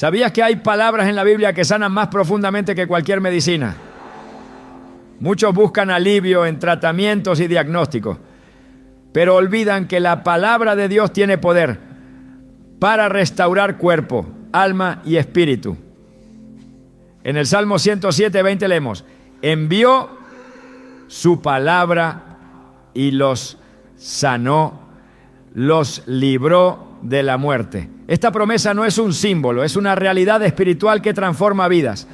¿Sabías que hay palabras en la Biblia que sanan más profundamente que cualquier medicina? Muchos buscan alivio en tratamientos y diagnósticos, pero olvidan que la palabra de Dios tiene poder para restaurar cuerpo, alma y espíritu. En el Salmo 107:20 leemos: envió su palabra y los sanó, los libró de la muerte. Esta promesa no es un símbolo, es una realidad espiritual que transforma vidas.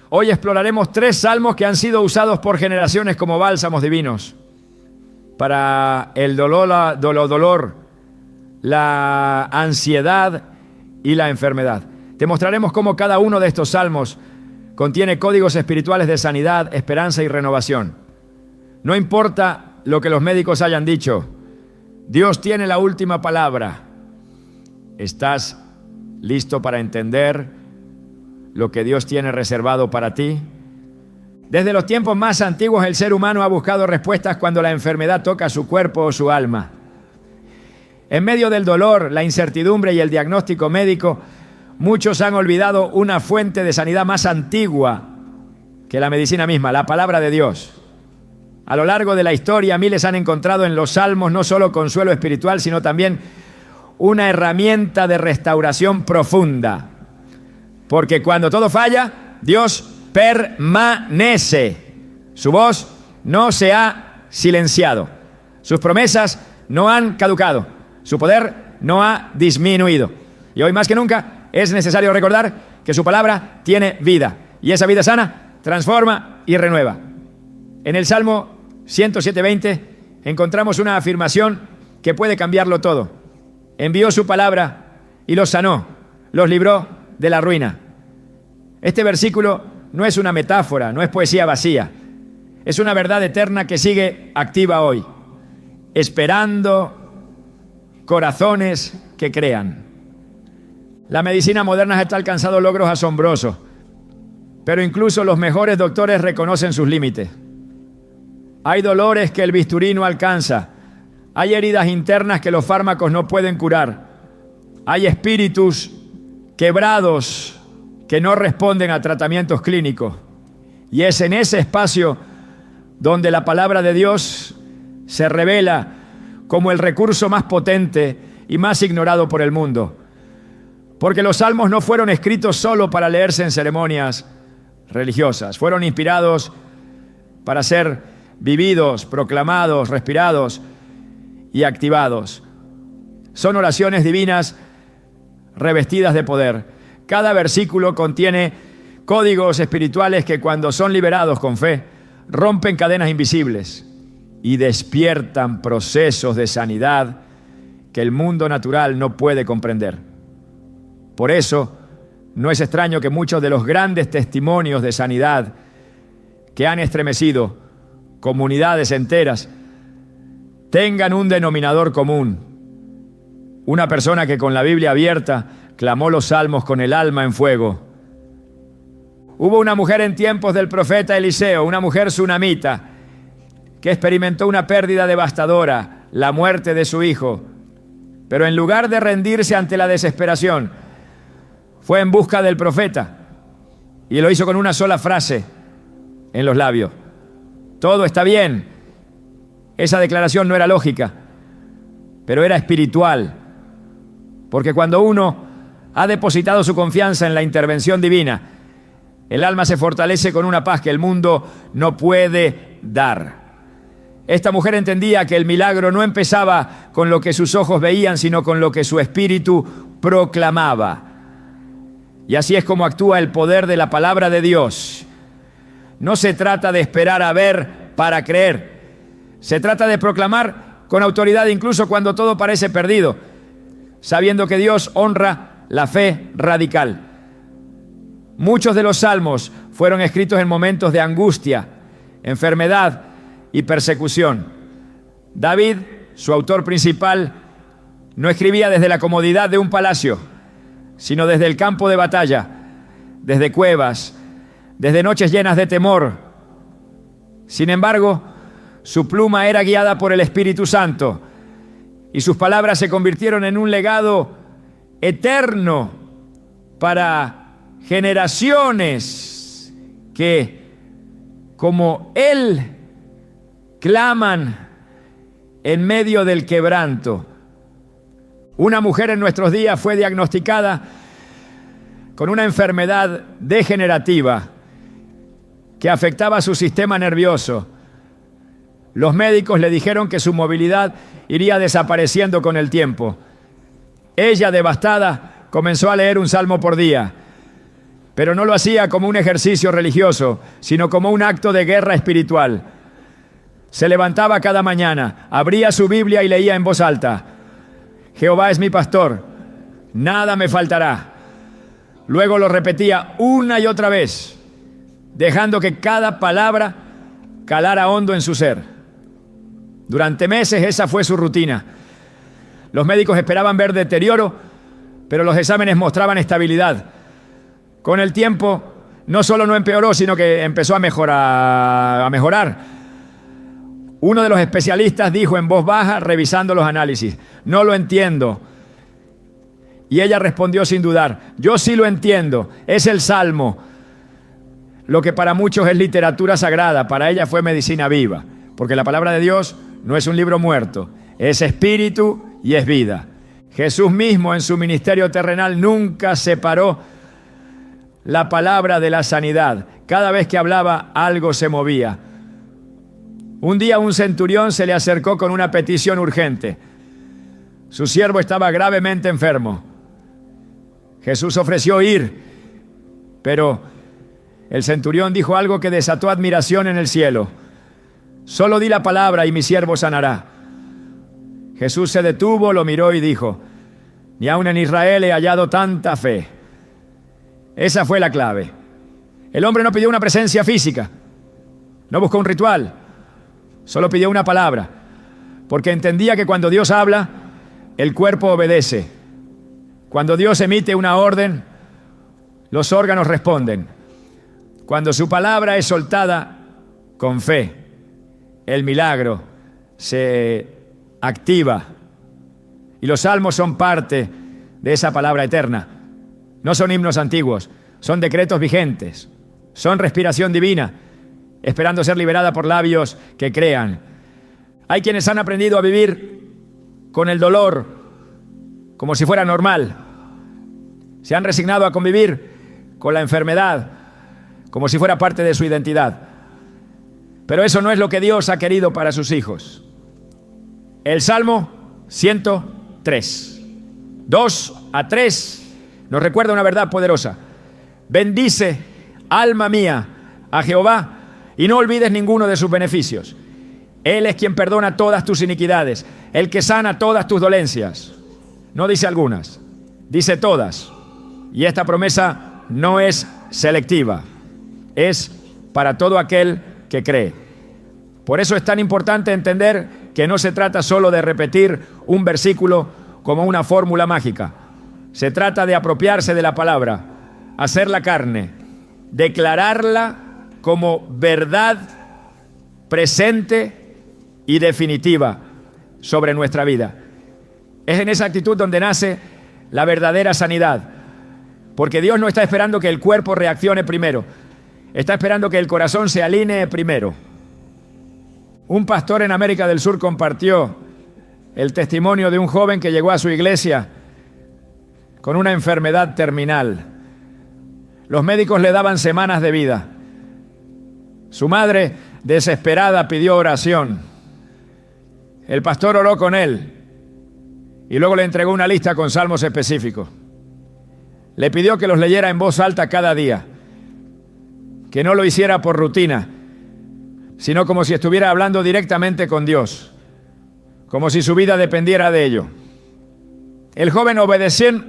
Hoy exploraremos 3 salmos que han sido usados por generaciones como bálsamos divinos para el dolor, la ansiedad y la enfermedad. Te mostraremos cómo cada uno de estos salmos contiene códigos espirituales de sanidad, esperanza y renovación. No importa lo que los médicos hayan dicho, Dios tiene la última palabra. ¿Estás listo para entender lo que Dios tiene reservado para ti? Desde los tiempos más antiguos, el ser humano ha buscado respuestas cuando la enfermedad toca su cuerpo o su alma. En medio del dolor, la incertidumbre y el diagnóstico médico, muchos han olvidado una fuente de sanidad más antigua que la medicina misma, la palabra de Dios. A lo largo de la historia, miles han encontrado en los salmos no solo consuelo espiritual, sino también una herramienta de restauración profunda. Porque cuando todo falla, Dios permanece. Su voz no se ha silenciado. Sus promesas no han caducado. Su poder no ha disminuido. Y hoy más que nunca es necesario recordar que su palabra tiene vida. Y esa vida sana transforma y renueva. En el Salmo 107:20 encontramos una afirmación que puede cambiarlo todo. Envió su palabra y los sanó, los libró de la ruina. Este versículo no es una metáfora, no es poesía vacía. Es una verdad eterna que sigue activa hoy, esperando corazones que crean. La medicina moderna está alcanzando logros asombrosos, pero incluso los mejores doctores reconocen sus límites. Hay dolores que el bisturí no alcanza. Hay heridas internas que los fármacos no pueden curar. Hay espíritus quebrados que no responden a tratamientos clínicos. Y es en ese espacio donde la palabra de Dios se revela como el recurso más potente y más ignorado por el mundo. Porque los salmos no fueron escritos solo para leerse en ceremonias religiosas. Fueron inspirados para ser vividos, proclamados, respirados y activados. Son oraciones divinas revestidas de poder. Cada versículo contiene códigos espirituales que, cuando son liberados con fe, rompen cadenas invisibles y despiertan procesos de sanidad que el mundo natural no puede comprender. Por eso, no es extraño que muchos de los grandes testimonios de sanidad que han estremecido comunidades enteras tengan un denominador común. Una persona que con la Biblia abierta clamó los salmos con el alma en fuego. Hubo una mujer en tiempos del profeta Eliseo, una mujer sunamita, que experimentó una pérdida devastadora, la muerte de su hijo. Pero en lugar de rendirse ante la desesperación, fue en busca del profeta y lo hizo con una sola frase en los labios: todo está bien. Esa declaración no era lógica, pero era espiritual, porque cuando uno ha depositado su confianza en la intervención divina, el alma se fortalece con una paz que el mundo no puede dar. Esta mujer entendía que el milagro no empezaba con lo que sus ojos veían, sino con lo que su espíritu proclamaba. Y así es como actúa el poder de la palabra de Dios. No se trata de esperar a ver para creer. Se trata de proclamar con autoridad incluso cuando todo parece perdido, sabiendo que Dios honra la fe radical. Muchos de los salmos fueron escritos en momentos de angustia, enfermedad y persecución. David, su autor principal, no escribía desde la comodidad de un palacio, sino desde el campo de batalla, desde cuevas, desde noches llenas de temor. Sin embargo, su pluma era guiada por el Espíritu Santo y sus palabras se convirtieron en un legado eterno para generaciones que, como Él, claman en medio del quebranto. Una mujer en nuestros días fue diagnosticada con una enfermedad degenerativa que afectaba su sistema nervioso. Los médicos le dijeron que su movilidad iría desapareciendo con el tiempo. Ella, devastada, comenzó a leer un salmo por día, pero no lo hacía como un ejercicio religioso, sino como un acto de guerra espiritual. Se levantaba cada mañana, abría su Biblia y leía en voz alta: Jehová es mi pastor, nada me faltará. Luego lo repetía una y otra vez, dejando que cada palabra calara hondo en su ser. Durante meses esa fue su rutina. Los médicos esperaban ver deterioro, pero los exámenes mostraban estabilidad. Con el tiempo, no solo no empeoró, sino que empezó a mejorar. Uno de los especialistas dijo en voz baja, revisando los análisis: no lo entiendo. Y ella respondió sin dudar: yo sí lo entiendo, es el Salmo. Lo que para muchos es literatura sagrada, para ella fue medicina viva, porque la palabra de Dios no es un libro muerto, es espíritu y es vida. Jesús mismo en su ministerio terrenal nunca separó la palabra de la sanidad. Cada vez que hablaba, algo se movía. Un día un centurión se le acercó con una petición urgente. Su siervo estaba gravemente enfermo. Jesús ofreció ir, pero el centurión dijo algo que desató admiración en el cielo: solo di la palabra y mi siervo sanará. Jesús se detuvo, lo miró y dijo: ni aun en Israel he hallado tanta fe. Esa fue la clave. El hombre no pidió una presencia física, no buscó un ritual, solo pidió una palabra, porque entendía que cuando Dios habla, el cuerpo obedece. Cuando Dios emite una orden, los órganos responden. Cuando su palabra es soltada con fe, el milagro se activa. Y los salmos son parte de esa palabra eterna. No son himnos antiguos, son decretos vigentes, son respiración divina, esperando ser liberada por labios que crean. Hay quienes han aprendido a vivir con el dolor como si fuera normal. Se han resignado a convivir con la enfermedad como si fuera parte de su identidad. Pero eso no es lo que Dios ha querido para sus hijos. El Salmo 103, 2-3, nos recuerda una verdad poderosa. Bendice, alma mía, a Jehová, y no olvides ninguno de sus beneficios. Él es quien perdona todas tus iniquidades, el que sana todas tus dolencias. No dice algunas, dice todas. Y esta promesa no es selectiva, es para todo aquel que cree. Por eso es tan importante entender que no se trata solo de repetir un versículo como una fórmula mágica. Se trata de apropiarse de la palabra, hacerla carne, declararla como verdad presente y definitiva sobre nuestra vida. Es en esa actitud donde nace la verdadera sanidad, porque Dios no está esperando que el cuerpo reaccione primero, está esperando que el corazón se alinee primero. Un pastor en América del Sur compartió el testimonio de un joven que llegó a su iglesia con una enfermedad terminal. Los médicos le daban semanas de vida. Su madre, desesperada, pidió oración. El pastor oró con él y luego le entregó una lista con salmos específicos. Le pidió que los leyera en voz alta cada día, que no lo hiciera por rutina, sino como si estuviera hablando directamente con Dios, como si su vida dependiera de ello. El joven obedeció.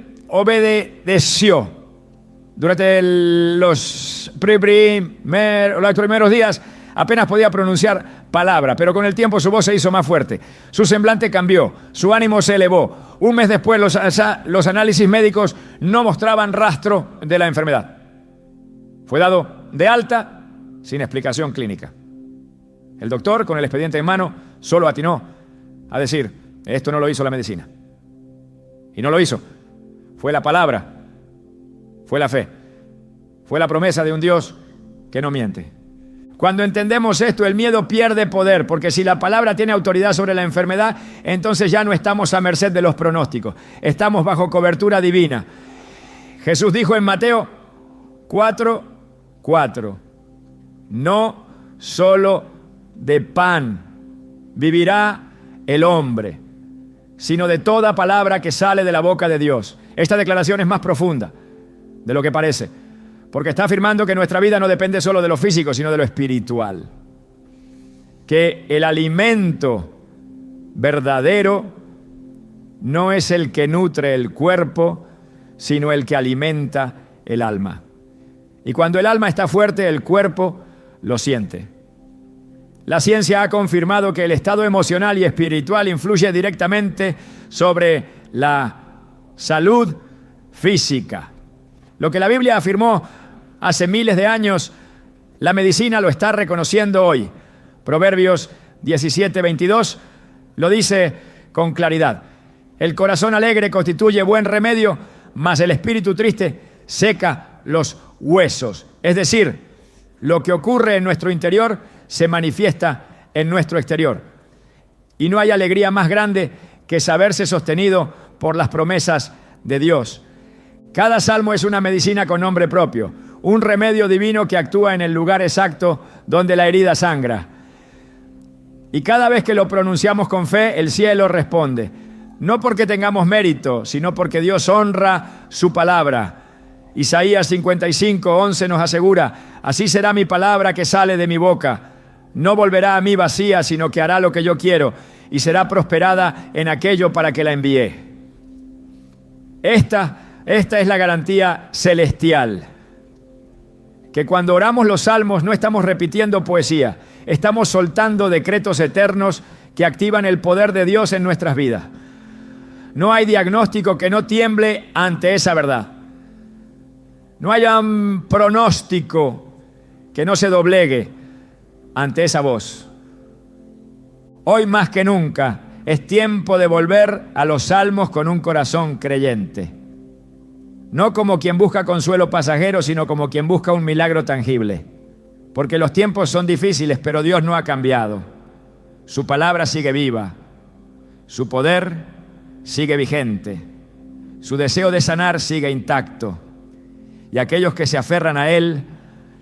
Durante los primeros días apenas podía pronunciar palabra, pero con el tiempo su voz se hizo más fuerte, su semblante cambió, su ánimo se elevó. Un mes después los análisis médicos no mostraban rastro de la enfermedad. Fue dado de alta sin explicación clínica. El doctor, con el expediente en mano, solo atinó a decir: esto no lo hizo la medicina. Y no lo hizo. Fue la palabra. Fue la fe. Fue la promesa de un Dios que no miente. Cuando entendemos esto, el miedo pierde poder, porque si la palabra tiene autoridad sobre la enfermedad, entonces ya no estamos a merced de los pronósticos. Estamos bajo cobertura divina. Jesús dijo en Mateo 4:4, no solo de pan vivirá el hombre, sino de toda palabra que sale de la boca de Dios. Esta declaración es más profunda de lo que parece, porque está afirmando que nuestra vida no depende solo de lo físico, sino de lo espiritual. Que el alimento verdadero no es el que nutre el cuerpo, sino el que alimenta el alma. Y cuando el alma está fuerte, el cuerpo lo siente. La ciencia ha confirmado que el estado emocional y espiritual influye directamente sobre la salud física. Lo que la Biblia afirmó hace miles de años, la medicina lo está reconociendo hoy. Proverbios 17:22 lo dice con claridad. El corazón alegre constituye buen remedio, mas el espíritu triste seca los huesos. Es decir, lo que ocurre en nuestro interior se manifiesta en nuestro exterior. Y no hay alegría más grande que saberse sostenido por las promesas de Dios. Cada salmo es una medicina con nombre propio, un remedio divino que actúa en el lugar exacto donde la herida sangra. Y cada vez que lo pronunciamos con fe, el cielo responde. No porque tengamos mérito, sino porque Dios honra su palabra. Isaías 55:11 nos asegura, así será mi palabra que sale de mi boca. No volverá a mí vacía, sino que hará lo que yo quiero y será prosperada en aquello para que la envié. Esta es la garantía celestial. Que cuando oramos los salmos no estamos repitiendo poesía, estamos soltando decretos eternos que activan el poder de Dios en nuestras vidas. No hay diagnóstico que no tiemble ante esa verdad. No hay un pronóstico que no se doblegue ante esa voz. Hoy más que nunca es tiempo de volver a los salmos con un corazón creyente. No como quien busca consuelo pasajero, sino como quien busca un milagro tangible. Porque los tiempos son difíciles, pero Dios no ha cambiado. Su palabra sigue viva. Su poder sigue vigente. Su deseo de sanar sigue intacto. Y aquellos que se aferran a Él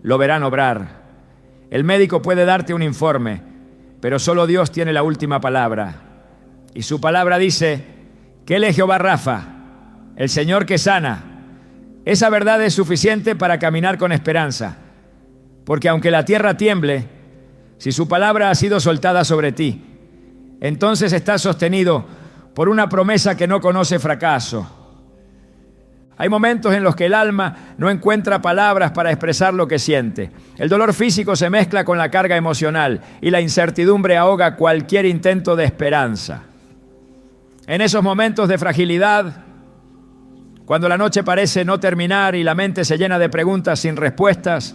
lo verán obrar. El médico puede darte un informe, pero solo Dios tiene la última palabra. Y su palabra dice que Él es Jehová Rafa, el Señor que sana. Esa verdad es suficiente para caminar con esperanza, porque aunque la tierra tiemble, si su palabra ha sido soltada sobre ti, entonces estás sostenido por una promesa que no conoce fracaso. Hay momentos en los que el alma no encuentra palabras para expresar lo que siente. El dolor físico se mezcla con la carga emocional y la incertidumbre ahoga cualquier intento de esperanza. En esos momentos de fragilidad, cuando la noche parece no terminar y la mente se llena de preguntas sin respuestas,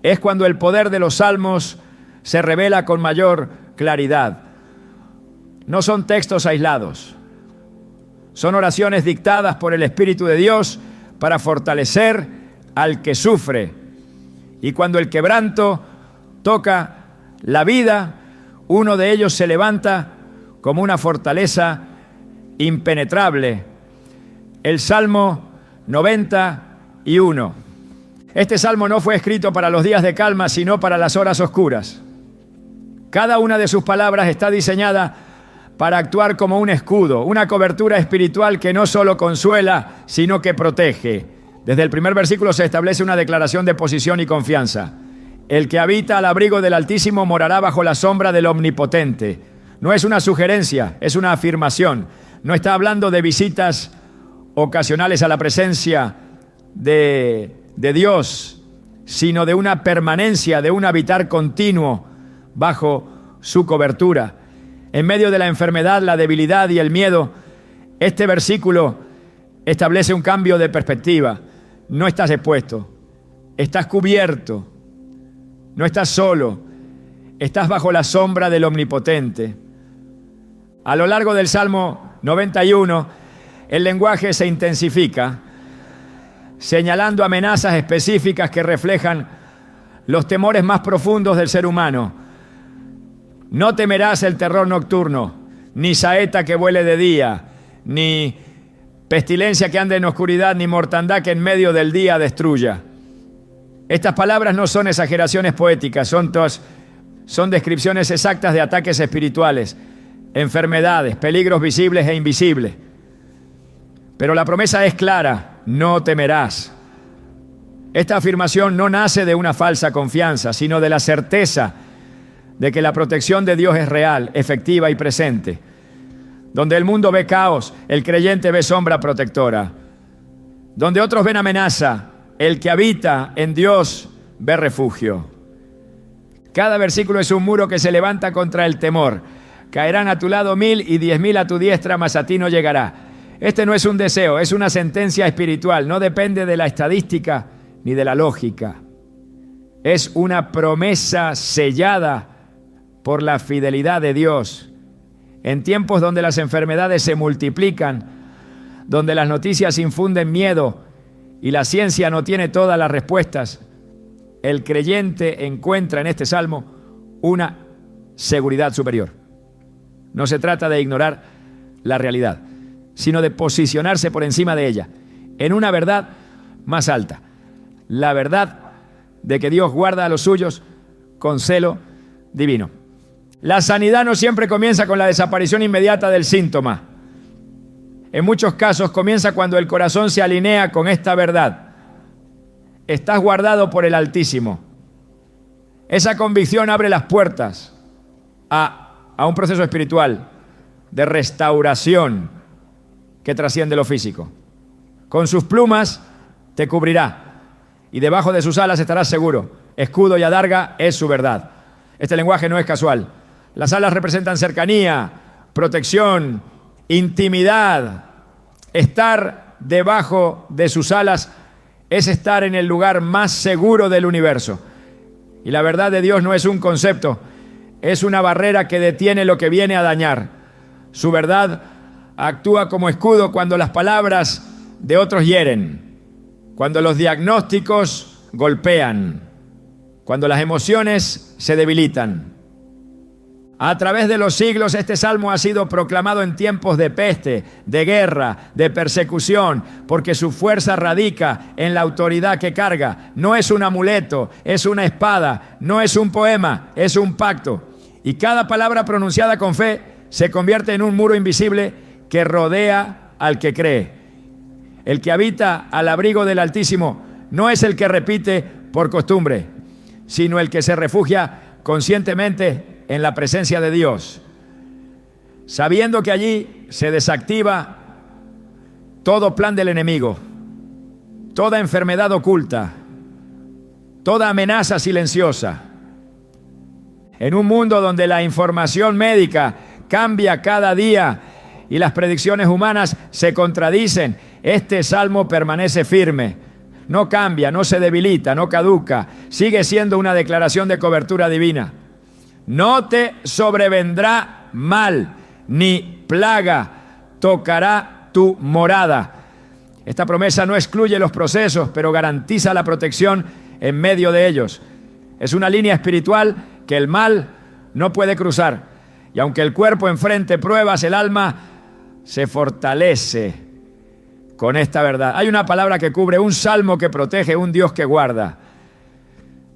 es cuando el poder de los salmos se revela con mayor claridad. No son textos aislados, son oraciones dictadas por el Espíritu de Dios para fortalecer al que sufre. Y cuando el quebranto toca la vida, uno de ellos se levanta como una fortaleza impenetrable. El Salmo 91. Este salmo no fue escrito para los días de calma, sino para las horas oscuras. Cada una de sus palabras está diseñada para actuar como un escudo, una cobertura espiritual que no solo consuela, sino que protege. Desde el primer versículo se establece una declaración de posición y confianza. El que habita al abrigo del Altísimo morará bajo la sombra del Omnipotente. No es una sugerencia, es una afirmación. No está hablando de visitas ocasionales a la presencia de Dios, sino de una permanencia, de un habitar continuo bajo su cobertura. En medio de la enfermedad, la debilidad y el miedo, este versículo establece un cambio de perspectiva. No estás expuesto, estás cubierto, no estás solo, estás bajo la sombra del Omnipotente. A lo largo del Salmo 91, el lenguaje se intensifica. señalando amenazas específicas que reflejan los temores más profundos del ser humano. No temerás el terror nocturno, ni saeta que vuele de día, ni pestilencia que ande en oscuridad, ni mortandad que en medio del día destruya. Estas palabras no son exageraciones poéticas, son descripciones exactas de ataques espirituales, enfermedades, peligros visibles e invisibles. Pero la promesa es clara: no temerás. Esta afirmación no nace de una falsa confianza, sino de la certeza de que la protección de Dios es real, efectiva y presente. Donde el mundo ve caos, el creyente ve sombra protectora. Donde otros ven amenaza, el que habita en Dios ve refugio. Cada versículo es un muro que se levanta contra el temor. Caerán a tu lado 1000 y 10.000 a tu diestra, mas a ti no llegará. Este no es un deseo, es una sentencia espiritual. No depende de la estadística ni de la lógica. Es una promesa sellada por la fidelidad de Dios. En tiempos donde las enfermedades se multiplican, donde las noticias infunden miedo y la ciencia no tiene todas las respuestas, el creyente encuentra en este salmo una seguridad superior. No se trata de ignorar la realidad, sino de posicionarse por encima de ella, en una verdad más alta. La verdad de que Dios guarda a los suyos con celo divino. La sanidad no siempre comienza con la desaparición inmediata del síntoma. En muchos casos comienza cuando el corazón se alinea con esta verdad. Estás guardado por el Altísimo. Esa convicción abre las puertas a un proceso espiritual de restauración que trasciende lo físico. Con sus plumas te cubrirá y debajo de sus alas estarás seguro. Escudo y adarga es su verdad. Este lenguaje no es casual. Las alas representan cercanía, protección, intimidad. Estar debajo de sus alas es estar en el lugar más seguro del universo. Y la verdad de Dios no es un concepto, es una barrera que detiene lo que viene a dañar. Su verdad actúa como escudo cuando las palabras de otros hieren, cuando los diagnósticos golpean, cuando las emociones se debilitan. A través de los siglos este salmo ha sido proclamado en tiempos de peste, de guerra, de persecución, porque su fuerza radica en la autoridad que carga. No es un amuleto, es una espada, no es un poema, es un pacto. Y cada palabra pronunciada con fe se convierte en un muro invisible que rodea al que cree. El que habita al abrigo del Altísimo no es el que repite por costumbre, sino el que se refugia conscientemente en la presencia de Dios, sabiendo que allí se desactiva todo plan del enemigo, toda enfermedad oculta, toda amenaza silenciosa. En un mundo donde la información médica cambia cada día y las predicciones humanas se contradicen, este salmo permanece firme. No cambia, no se debilita, no caduca. Sigue siendo una declaración de cobertura divina. No te sobrevendrá mal, ni plaga tocará tu morada. Esta promesa no excluye los procesos, pero garantiza la protección en medio de ellos. Es una línea espiritual que el mal no puede cruzar. Y aunque el cuerpo enfrente pruebas, el alma se fortalece con esta verdad. Hay una palabra que cubre, un salmo que protege, un Dios que guarda.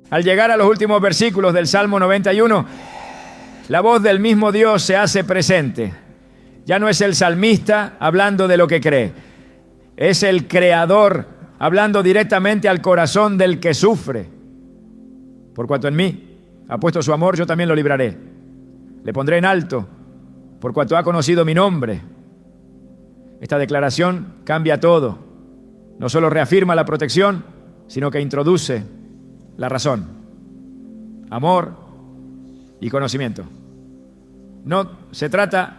Al llegar a los últimos versículos del Salmo 91, la voz del mismo Dios se hace presente. Ya no es el salmista hablando de lo que cree, es el Creador hablando directamente al corazón del que sufre. Por cuanto en mí ha puesto su amor, yo también lo libraré. Le pondré en alto, por cuanto ha conocido mi nombre. Esta declaración cambia todo. No solo reafirma la protección, sino que introduce la razón, amor y conocimiento. No se trata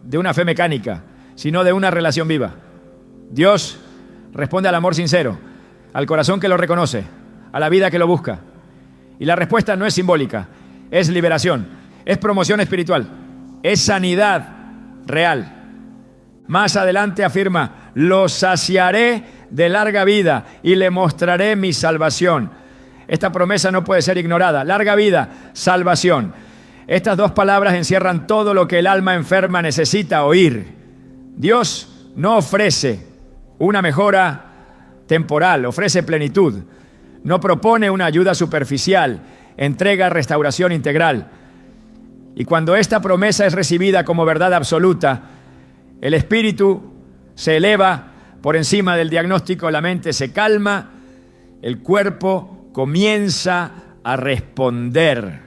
de una fe mecánica, sino de una relación viva. Dios responde al amor sincero, al corazón que lo reconoce, a la vida que lo busca. Y la respuesta no es simbólica, es liberación, es promoción espiritual, es sanidad real. Más adelante afirma: los saciaré de larga vida y le mostraré mi salvación. Esta promesa no puede ser ignorada. Larga vida, salvación. Estas dos palabras encierran todo lo que el alma enferma necesita oír. Dios no ofrece una mejora temporal, ofrece plenitud. No propone una ayuda superficial, entrega restauración integral. Y cuando esta promesa es recibida como verdad absoluta, el espíritu se eleva por encima del diagnóstico, la mente se calma, el cuerpo comienza a responder.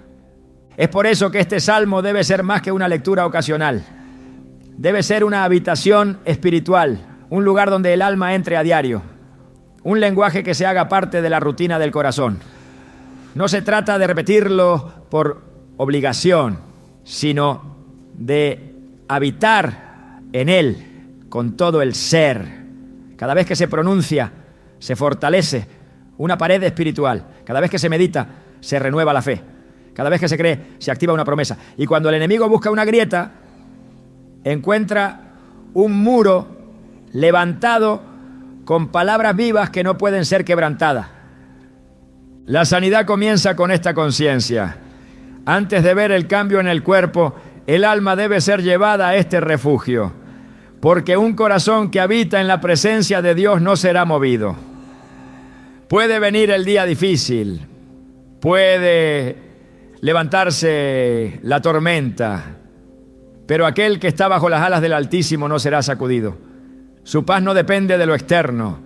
Es por eso que este salmo debe ser más que una lectura ocasional. Debe ser una habitación espiritual, un lugar donde el alma entre a diario, un lenguaje que se haga parte de la rutina del corazón. No se trata de repetirlo por obligación, sino de habitar en él con todo el ser. Cada vez que se pronuncia, se fortalece una pared espiritual. Cada vez que se medita, se renueva la fe. Cada vez que se cree, se activa una promesa. Y cuando el enemigo busca una grieta, encuentra un muro levantado con palabras vivas que no pueden ser quebrantadas. La sanidad comienza con esta conciencia. Antes de ver el cambio en el cuerpo, el alma debe ser llevada a este refugio, porque un corazón que habita en la presencia de Dios no será movido. Puede venir el día difícil, puede levantarse la tormenta, pero aquel que está bajo las alas del Altísimo no será sacudido. Su paz no depende de lo externo,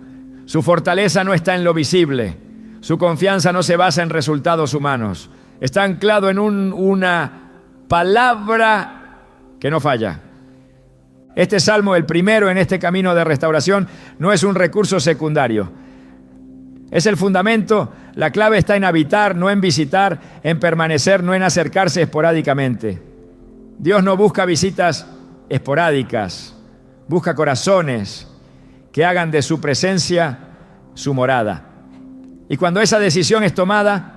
su fortaleza no está en lo visible, su confianza no se basa en resultados humanos. Está anclado en una palabra que no falla. Este salmo, el primero en este camino de restauración, no es un recurso secundario. Es el fundamento. La clave está en habitar, no en visitar, en permanecer, no en acercarse esporádicamente. Dios no busca visitas esporádicas, busca corazones que hagan de su presencia su morada. Y cuando esa decisión es tomada,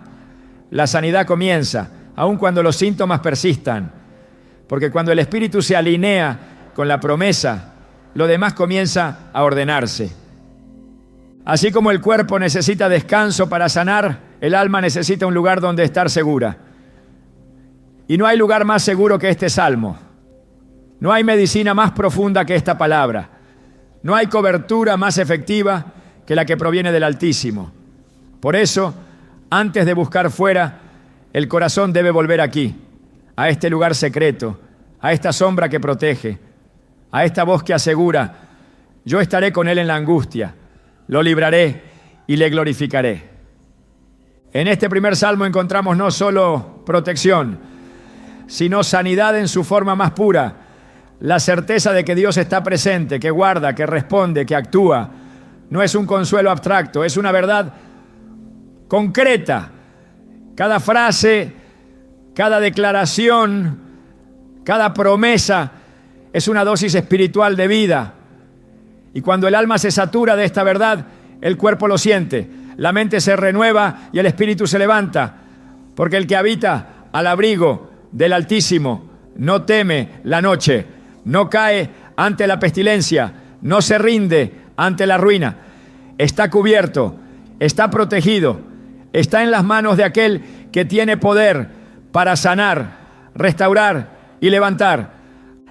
la sanidad comienza, aun cuando los síntomas persistan, porque cuando el espíritu se alinea con la promesa, lo demás comienza a ordenarse. Así como el cuerpo necesita descanso para sanar, el alma necesita un lugar donde estar segura. Y no hay lugar más seguro que este salmo. No hay medicina más profunda que esta palabra. No hay cobertura más efectiva que la que proviene del Altísimo. Por eso, antes de buscar fuera, el corazón debe volver aquí, a este lugar secreto, a esta sombra que protege, a esta voz que asegura: yo estaré con él en la angustia, lo libraré y le glorificaré. En este primer salmo encontramos no solo protección, sino sanidad en su forma más pura, la certeza de que Dios está presente, que guarda, que responde, que actúa. No es un consuelo abstracto, es una verdad concreta. Cada frase, cada declaración, cada promesa es una dosis espiritual de vida. Y cuando el alma se satura de esta verdad, el cuerpo lo siente, la mente se renueva y el espíritu se levanta, porque el que habita al abrigo del Altísimo no teme la noche, no cae ante la pestilencia, no se rinde ante la ruina. Está cubierto, está protegido, está en las manos de aquel que tiene poder para sanar, restaurar y levantar.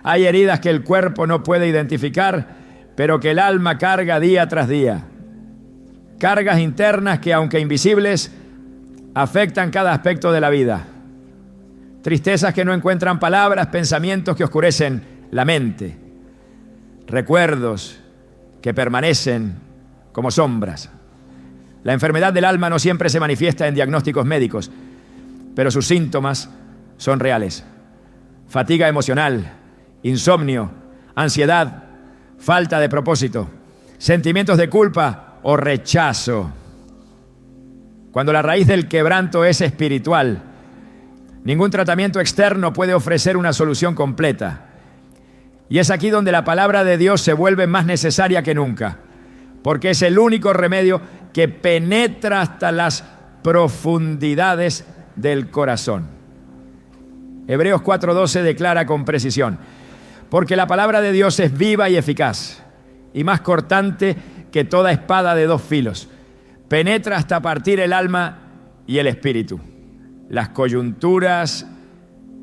Hay heridas que el cuerpo no puede identificar, pero que el alma carga día tras día. Cargas internas que, aunque invisibles, afectan cada aspecto de la vida. Tristezas que no encuentran palabras, pensamientos que oscurecen la mente. Recuerdos que permanecen como sombras. La enfermedad del alma no siempre se manifiesta en diagnósticos médicos, pero sus síntomas son reales. Fatiga emocional, insomnio, ansiedad, falta de propósito, sentimientos de culpa o rechazo. Cuando la raíz del quebranto es espiritual, ningún tratamiento externo puede ofrecer una solución completa. Y es aquí donde la palabra de Dios se vuelve más necesaria que nunca, porque es el único remedio que penetra hasta las profundidades del corazón. Hebreos 4:12 declara con precisión: porque la palabra de Dios es viva y eficaz, y más cortante que toda espada de dos filos. Penetra hasta partir el alma y el espíritu, las coyunturas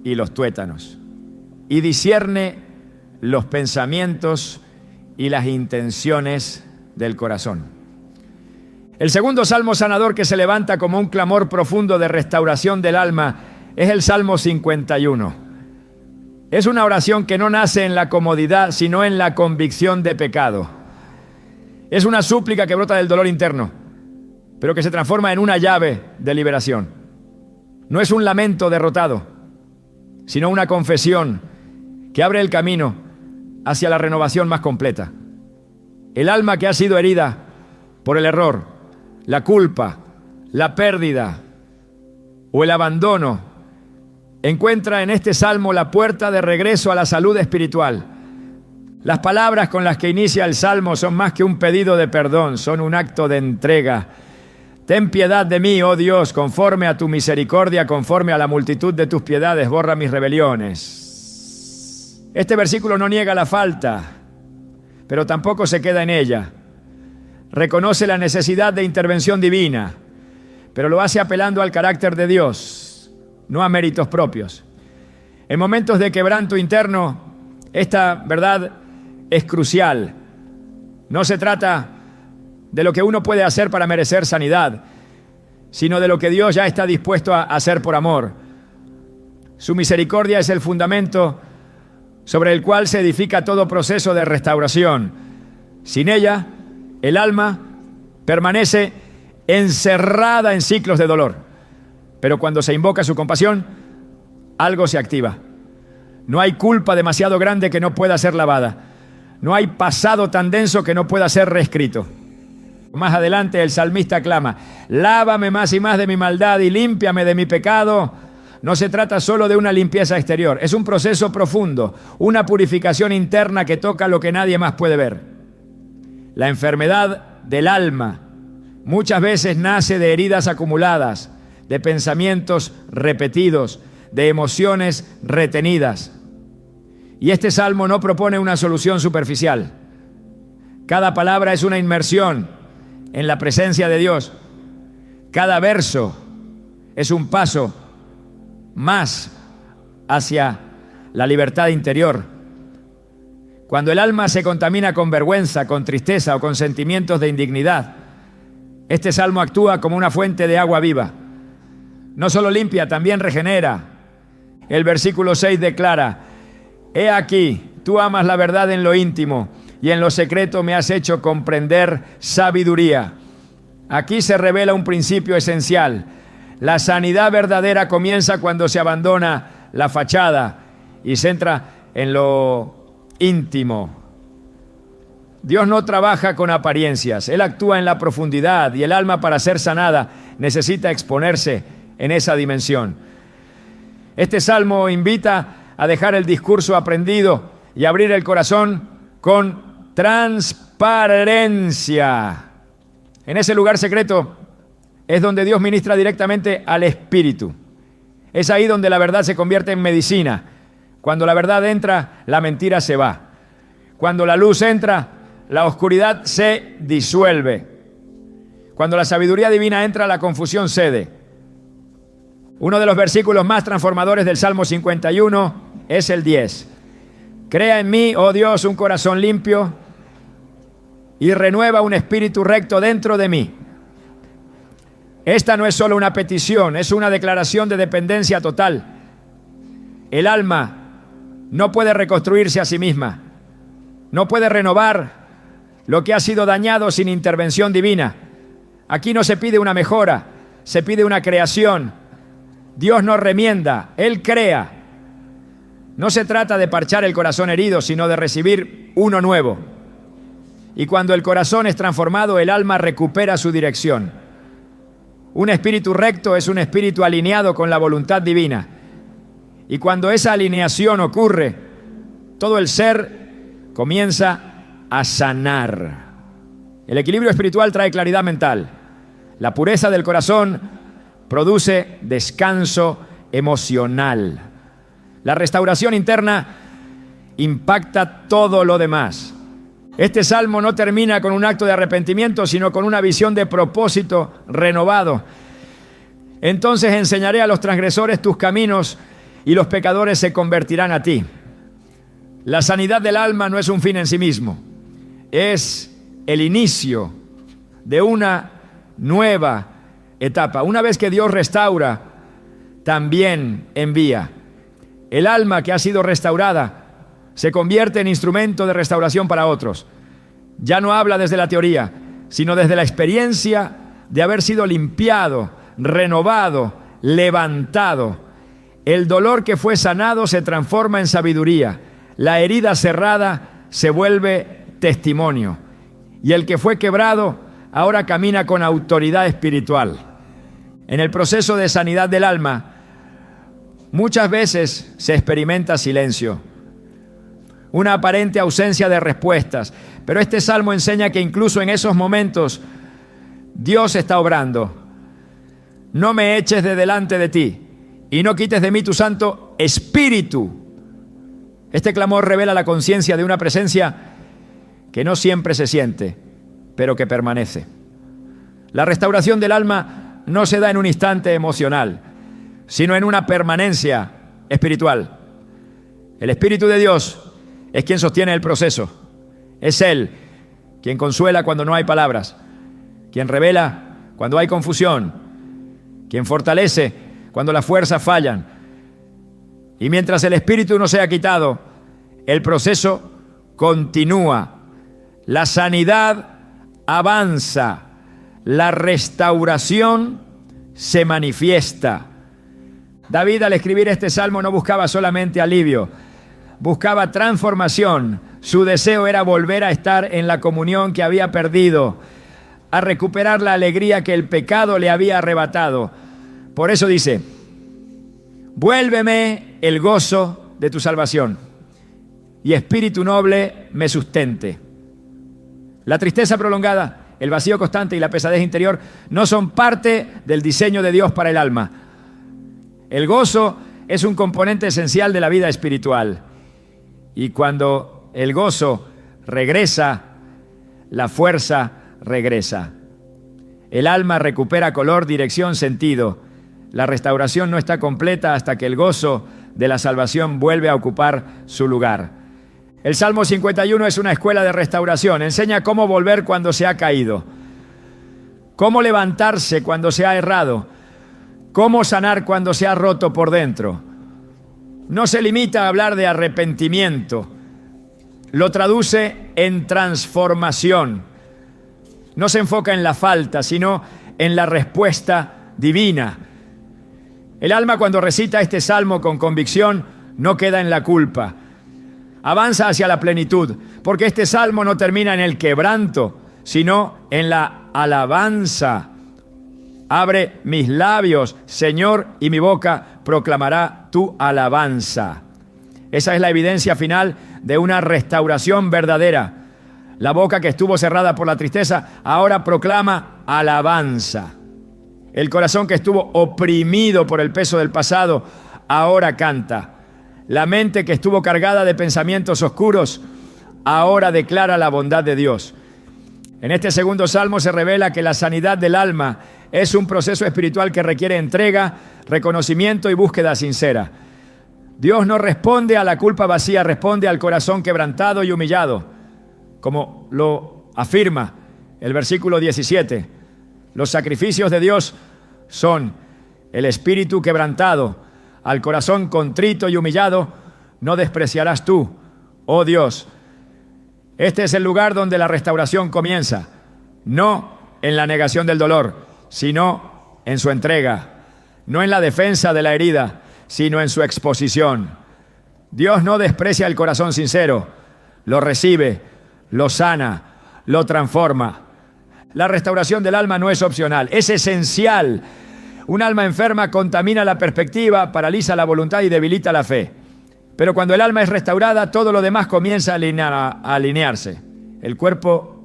y los tuétanos, y discierne los pensamientos y las intenciones del corazón. El segundo salmo sanador que se levanta como un clamor profundo de restauración del alma es el Salmo 51. Es una oración que no nace en la comodidad, sino en la convicción de pecado. Es una súplica que brota del dolor interno, pero que se transforma en una llave de liberación. No es un lamento derrotado, sino una confesión que abre el camino hacia la renovación más completa. El alma que ha sido herida por el error, la culpa, la pérdida o el abandono, encuentra en este salmo la puerta de regreso a la salud espiritual. Las palabras con las que inicia el salmo son más que un pedido de perdón, son un acto de entrega. Ten piedad de mí, oh Dios, conforme a tu misericordia, conforme a la multitud de tus piedades, borra mis rebeliones. Este versículo no niega la falta, pero tampoco se queda en ella. Reconoce la necesidad de intervención divina, pero lo hace apelando al carácter de Dios, no a méritos propios. En momentos de quebranto interno, esta verdad es crucial. No se trata de lo que uno puede hacer para merecer sanidad, sino de lo que Dios ya está dispuesto a hacer por amor. Su misericordia es el fundamento sobre el cual se edifica todo proceso de restauración. Sin ella, el alma permanece encerrada en ciclos de dolor. Pero cuando se invoca su compasión, algo se activa. No hay culpa demasiado grande que no pueda ser lavada. No hay pasado tan denso que no pueda ser reescrito. Más adelante el salmista clama: lávame más y más de mi maldad y límpiame de mi pecado. No se trata solo de una limpieza exterior, es un proceso profundo, una purificación interna que toca lo que nadie más puede ver. La enfermedad del alma muchas veces nace de heridas acumuladas, de pensamientos repetidos, de emociones retenidas. Y este salmo no propone una solución superficial. Cada palabra es una inmersión en la presencia de Dios. Cada verso es un paso más hacia la libertad interior. Cuando el alma se contamina con vergüenza, con tristeza o con sentimientos de indignidad, este salmo actúa como una fuente de agua viva. No solo limpia, también regenera. El versículo 6 declara: he aquí, tú amas la verdad en lo íntimo y en lo secreto me has hecho comprender sabiduría. Aquí se revela un principio esencial. La sanidad verdadera comienza cuando se abandona la fachada y se entra en lo íntimo. Dios no trabaja con apariencias, Él actúa en la profundidad y el alma, para ser sanada, necesita exponerse en esa dimensión. Este salmo invita a dejar el discurso aprendido y abrir el corazón con transparencia. En ese lugar secreto es donde Dios ministra directamente al espíritu. Es ahí donde la verdad se convierte en medicina. Cuando la verdad entra, la mentira se va. Cuando la luz entra, la oscuridad se disuelve. Cuando la sabiduría divina entra, la confusión cede. Uno de los versículos más transformadores del Salmo 51 es el 10. Crea en mí, oh Dios, un corazón limpio y renueva un espíritu recto dentro de mí. Esta no es solo una petición, es una declaración de dependencia total. El alma no puede reconstruirse a sí misma, no puede renovar lo que ha sido dañado sin intervención divina. Aquí no se pide una mejora, se pide una creación. Dios no remienda, Él crea. No se trata de parchar el corazón herido, sino de recibir uno nuevo. Y cuando el corazón es transformado, el alma recupera su dirección. Un espíritu recto es un espíritu alineado con la voluntad divina. Y cuando esa alineación ocurre, todo el ser comienza a sanar. El equilibrio espiritual trae claridad mental. La pureza del corazón produce descanso emocional. La restauración interna impacta todo lo demás. Este salmo no termina con un acto de arrepentimiento, sino con una visión de propósito renovado. Entonces enseñaré a los transgresores tus caminos y los pecadores se convertirán a ti. La sanidad del alma no es un fin en sí mismo, es el inicio de una nueva etapa. Una vez que Dios restaura, también envía. El alma que ha sido restaurada se convierte en instrumento de restauración para otros. Ya no habla desde la teoría, sino desde la experiencia de haber sido limpiado, renovado, levantado. El dolor que fue sanado se transforma en sabiduría. La herida cerrada se vuelve testimonio. Y el que fue quebrado ahora camina con autoridad espiritual. En el proceso de sanidad del alma, muchas veces se experimenta silencio, una aparente ausencia de respuestas. Pero este salmo enseña que incluso en esos momentos Dios está obrando. No me eches de delante de ti y no quites de mí tu Santo Espíritu. Este clamor revela la conciencia de una presencia que no siempre se siente, pero que permanece. La restauración del alma no se da en un instante emocional, sino en una permanencia espiritual. El Espíritu de Dios es quien sostiene el proceso. Es Él quien consuela cuando no hay palabras, quien revela cuando hay confusión, quien fortalece cuando las fuerzas fallan. Y mientras el Espíritu no sea quitado, el proceso continúa. La sanidad avanza, la restauración se manifiesta. David, al escribir este salmo, no buscaba solamente alivio, buscaba transformación. Su deseo era volver a estar en la comunión que había perdido, a recuperar la alegría que el pecado le había arrebatado. Por eso dice: vuélveme el gozo de tu salvación, y espíritu noble me sustente. La tristeza prolongada, el vacío constante y la pesadez interior no son parte del diseño de Dios para el alma. El gozo es un componente esencial de la vida espiritual. Y cuando el gozo regresa, la fuerza regresa. El alma recupera color, dirección, sentido. La restauración no está completa hasta que el gozo de la salvación vuelve a ocupar su lugar. El Salmo 51 es una escuela de restauración. Enseña cómo volver cuando se ha caído, cómo levantarse cuando se ha errado, cómo sanar cuando se ha roto por dentro. No se limita a hablar de arrepentimiento, lo traduce en transformación. No se enfoca en la falta, sino en la respuesta divina. El alma, cuando recita este salmo con convicción, no queda en la culpa. Avanza hacia la plenitud, porque este salmo no termina en el quebranto, sino en la alabanza. Abre mis labios, Señor, y mi boca proclamará tu alabanza. Esa es la evidencia final de una restauración verdadera. La boca que estuvo cerrada por la tristeza ahora proclama alabanza. El corazón que estuvo oprimido por el peso del pasado ahora canta. La mente que estuvo cargada de pensamientos oscuros ahora declara la bondad de Dios. En este segundo salmo se revela que la sanidad del alma es un proceso espiritual que requiere entrega, reconocimiento y búsqueda sincera. Dios no responde a la culpa vacía, responde al corazón quebrantado y humillado, como lo afirma el versículo 17. Los sacrificios de Dios son el espíritu quebrantado. Al corazón contrito y humillado no despreciarás tú, oh Dios. Este es el lugar donde la restauración comienza, no en la negación del dolor, sino en su entrega, no en la defensa de la herida, sino en su exposición. Dios no desprecia el corazón sincero, lo recibe, lo sana, lo transforma. La restauración del alma no es opcional, es esencial. Un alma enferma contamina la perspectiva, paraliza la voluntad y debilita la fe. Pero cuando el alma es restaurada, todo lo demás comienza a alinearse. El cuerpo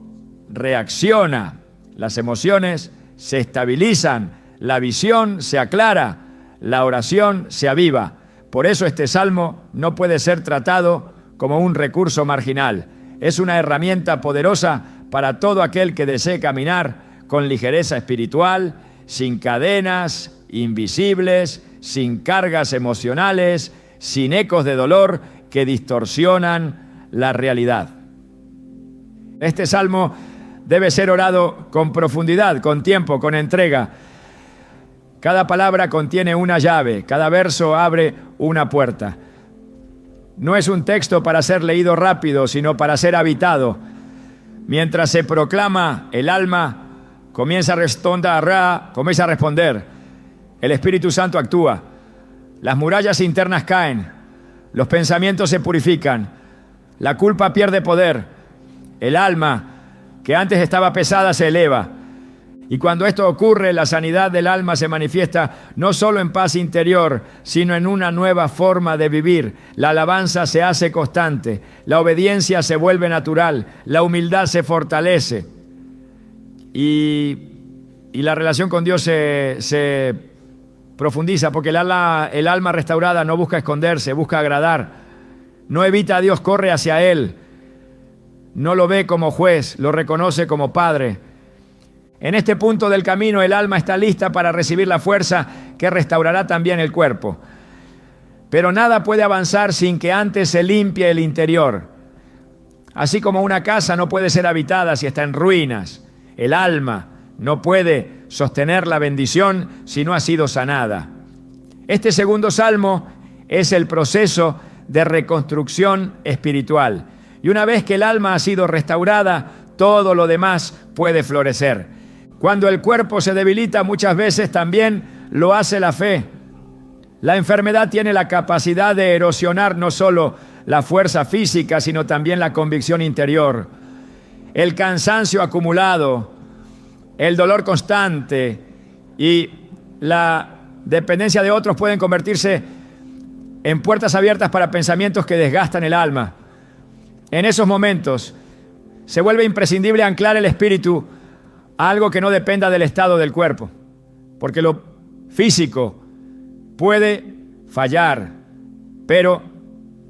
reacciona, las emociones se estabilizan, la visión se aclara, la oración se aviva. Por eso este salmo no puede ser tratado como un recurso marginal. Es una herramienta poderosa para todo aquel que desee caminar con ligereza espiritual, sin cadenas invisibles, sin cargas emocionales, sin ecos de dolor que distorsionan la realidad. Este salmo debe ser orado con profundidad, con tiempo, con entrega. Cada palabra contiene una llave, cada verso abre una puerta. No es un texto para ser leído rápido, sino para ser habitado. Mientras se proclama, el alma comienza a responder. El Espíritu Santo actúa. Las murallas internas caen. Los pensamientos se purifican. La culpa pierde poder. El alma, que antes estaba pesada, se eleva. Y cuando esto ocurre, la sanidad del alma se manifiesta no solo en paz interior, sino en una nueva forma de vivir. La alabanza se hace constante, la obediencia se vuelve natural, la humildad se fortalece. Y la relación con Dios se profundiza, porque el alma restaurada no busca esconderse, busca agradar. No evita a Dios, corre hacia Él. No lo ve como juez, lo reconoce como Padre. En este punto del camino, el alma está lista para recibir la fuerza que restaurará también el cuerpo. Pero nada puede avanzar sin que antes se limpie el interior. Así como una casa no puede ser habitada si está en ruinas, el alma no puede sostener la bendición si no ha sido sanada. Este segundo salmo es el proceso de reconstrucción espiritual. Y una vez que el alma ha sido restaurada, todo lo demás puede florecer. Cuando el cuerpo se debilita, muchas veces también lo hace la fe. La enfermedad tiene la capacidad de erosionar no solo la fuerza física, sino también la convicción interior. El cansancio acumulado, el dolor constante y la dependencia de otros pueden convertirse en puertas abiertas para pensamientos que desgastan el alma. En esos momentos se vuelve imprescindible anclar el espíritu a algo que no dependa del estado del cuerpo, porque lo físico puede fallar, pero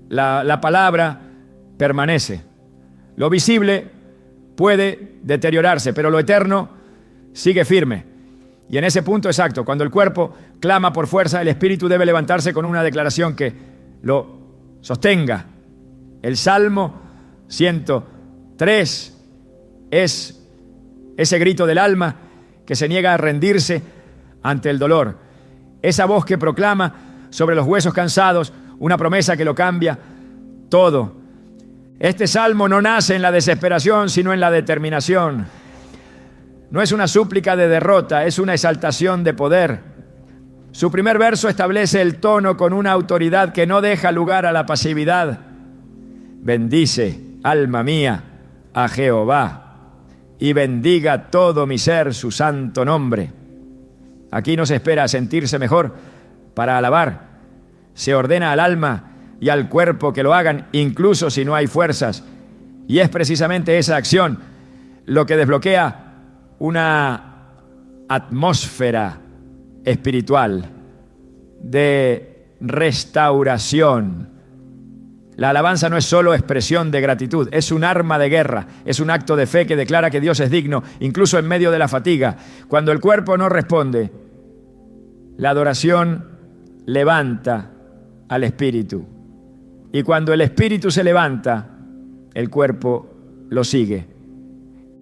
la palabra permanece. Lo visible puede deteriorarse, pero lo eterno sigue firme. Y en ese punto exacto, cuando el cuerpo clama por fuerza, el espíritu debe levantarse con una declaración que lo sostenga. El Salmo 103 es ese grito del alma que se niega a rendirse ante el dolor. Esa voz que proclama sobre los huesos cansados una promesa que lo cambia todo. Este salmo no nace en la desesperación, sino en la determinación. No es una súplica de derrota, es una exaltación de poder. Su primer verso establece el tono con una autoridad que no deja lugar a la pasividad. Bendice, alma mía, a Jehová, y bendiga todo mi ser su santo nombre. Aquí no se espera sentirse mejor para alabar. Se ordena al alma y al cuerpo que lo hagan, incluso si no hay fuerzas. Y es precisamente esa acción lo que desbloquea una atmósfera espiritual de restauración. La alabanza no es solo expresión de gratitud, es un arma de guerra, es un acto de fe que declara que Dios es digno, incluso en medio de la fatiga. Cuando el cuerpo no responde, la adoración levanta al espíritu. Y cuando el espíritu se levanta, el cuerpo lo sigue.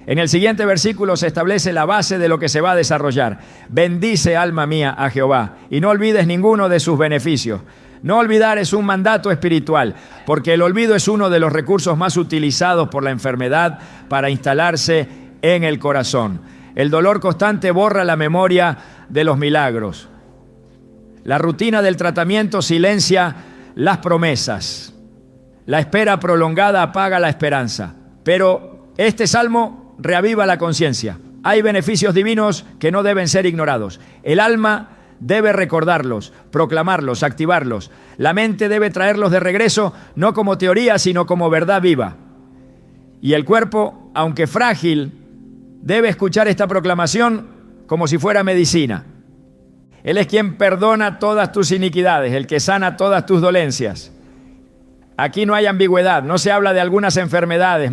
En el siguiente versículo se establece la base de lo que se va a desarrollar. Bendice, alma mía, a Jehová, y no olvides ninguno de sus beneficios. No olvidar es un mandato espiritual, porque el olvido es uno de los recursos más utilizados por la enfermedad para instalarse en el corazón. El dolor constante borra la memoria de los milagros. La rutina del tratamiento silencia las promesas. La espera prolongada apaga la esperanza. Pero este salmo reaviva la conciencia. Hay beneficios divinos que no deben ser ignorados. El alma debe recordarlos, proclamarlos, activarlos. La mente debe traerlos de regreso, no como teoría, sino como verdad viva. Y el cuerpo, aunque frágil, debe escuchar esta proclamación como si fuera medicina. Él es quien perdona todas tus iniquidades, el que sana todas tus dolencias. Aquí no hay ambigüedad, no se habla de algunas enfermedades,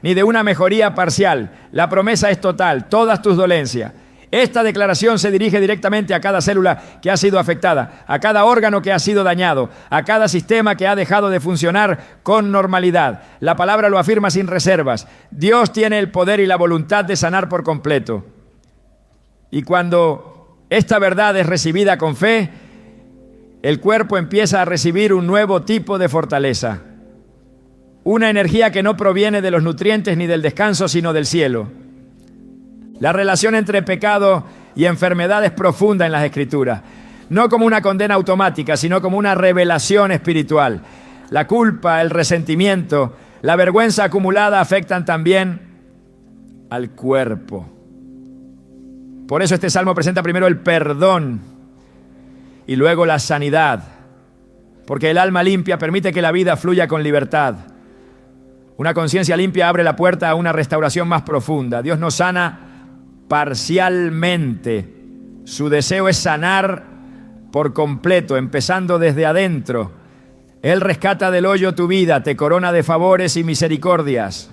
ni de una mejoría parcial. La promesa es total, todas tus dolencias. Esta declaración se dirige directamente a cada célula que ha sido afectada, a cada órgano que ha sido dañado, a cada sistema que ha dejado de funcionar con normalidad. La palabra lo afirma sin reservas. Dios tiene el poder y la voluntad de sanar por completo. Y cuando esta verdad es recibida con fe, el cuerpo empieza a recibir un nuevo tipo de fortaleza. Una energía que no proviene de los nutrientes ni del descanso, sino del cielo. La relación entre pecado y enfermedad es profunda en las Escrituras. No como una condena automática, sino como una revelación espiritual. La culpa, el resentimiento, la vergüenza acumulada afectan también al cuerpo. Por eso este salmo presenta primero el perdón y luego la sanidad. Porque el alma limpia permite que la vida fluya con libertad. Una conciencia limpia abre la puerta a una restauración más profunda. Dios nos sana parcialmente. Su deseo es sanar por completo, empezando desde adentro. Él rescata del hoyo tu vida, te corona de favores y misericordias.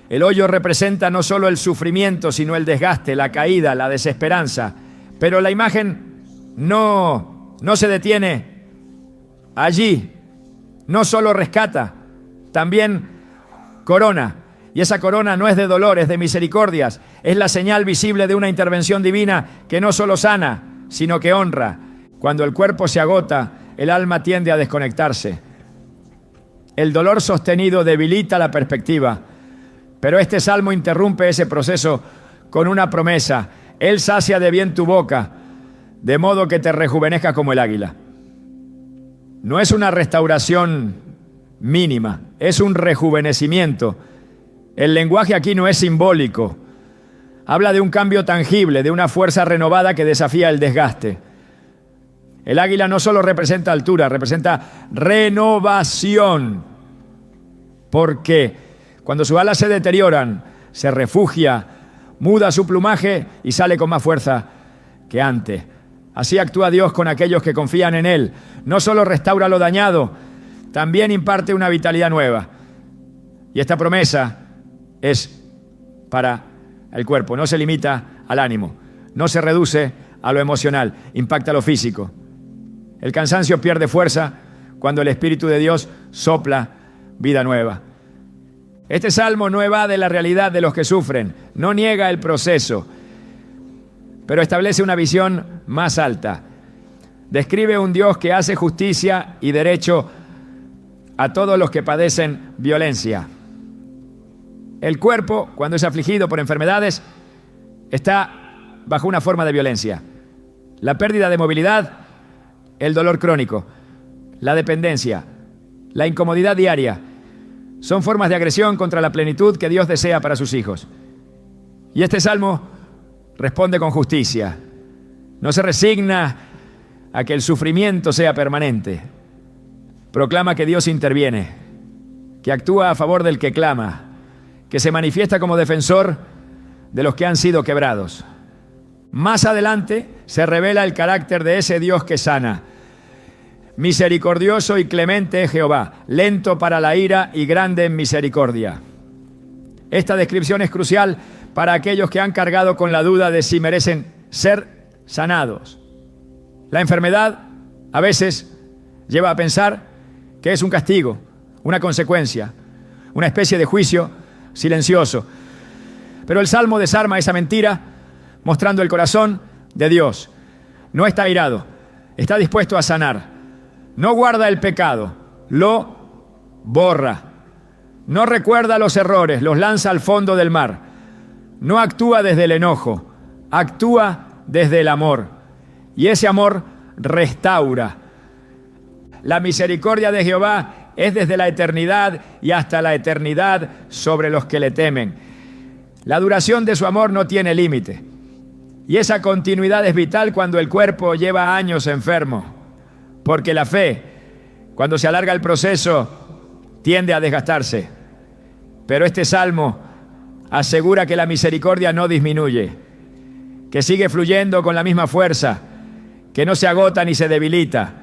El hoyo representa no solo el sufrimiento, sino el desgaste, la caída, la desesperanza. Pero la imagen no se detiene allí. No solo rescata, también corona. Y esa corona no es de dolor, es de misericordias. Es la señal visible de una intervención divina que no solo sana, sino que honra. Cuando el cuerpo se agota, el alma tiende a desconectarse. El dolor sostenido debilita la perspectiva. Pero este salmo interrumpe ese proceso con una promesa. Él sacia de bien tu boca, de modo que te rejuvenezcas como el águila. No es una restauración mínima, es un rejuvenecimiento. El lenguaje aquí no es simbólico. Habla de un cambio tangible, de una fuerza renovada que desafía el desgaste. El águila no solo representa altura, representa renovación. Porque cuando sus alas se deterioran, se refugia, muda su plumaje y sale con más fuerza que antes. Así actúa Dios con aquellos que confían en Él. No solo restaura lo dañado, también imparte una vitalidad nueva. Y esta promesa es para el cuerpo, no se limita al ánimo, no se reduce a lo emocional, impacta lo físico. El cansancio pierde fuerza cuando el Espíritu de Dios sopla vida nueva. Este salmo no evade la realidad de los que sufren, no niega el proceso, pero establece una visión más alta. Describe un Dios que hace justicia y derecho a todos los que padecen violencia. El cuerpo, cuando es afligido por enfermedades, está bajo una forma de violencia. La pérdida de movilidad, el dolor crónico, la dependencia, la incomodidad diaria, son formas de agresión contra la plenitud que Dios desea para sus hijos. Y este salmo responde con justicia. No se resigna a que el sufrimiento sea permanente. Proclama que Dios interviene, que actúa a favor del que clama, que se manifiesta como defensor de los que han sido quebrados. Más adelante se revela el carácter de ese Dios que sana. Misericordioso y clemente es Jehová, lento para la ira y grande en misericordia. Esta descripción es crucial para aquellos que han cargado con la duda de si merecen ser sanados. La enfermedad a veces lleva a pensar que es un castigo, una consecuencia, una especie de juicio silencioso. Pero el Salmo desarma esa mentira mostrando el corazón de Dios. No está airado, está dispuesto a sanar. No guarda el pecado, lo borra. No recuerda los errores, los lanza al fondo del mar. No actúa desde el enojo, actúa desde el amor. Y ese amor restaura. La misericordia de Jehová es desde la eternidad y hasta la eternidad sobre los que le temen. La duración de su amor no tiene límite. Y esa continuidad es vital cuando el cuerpo lleva años enfermo. Porque la fe, cuando se alarga el proceso, tiende a desgastarse. Pero este salmo asegura que la misericordia no disminuye, que sigue fluyendo con la misma fuerza, que no se agota ni se debilita.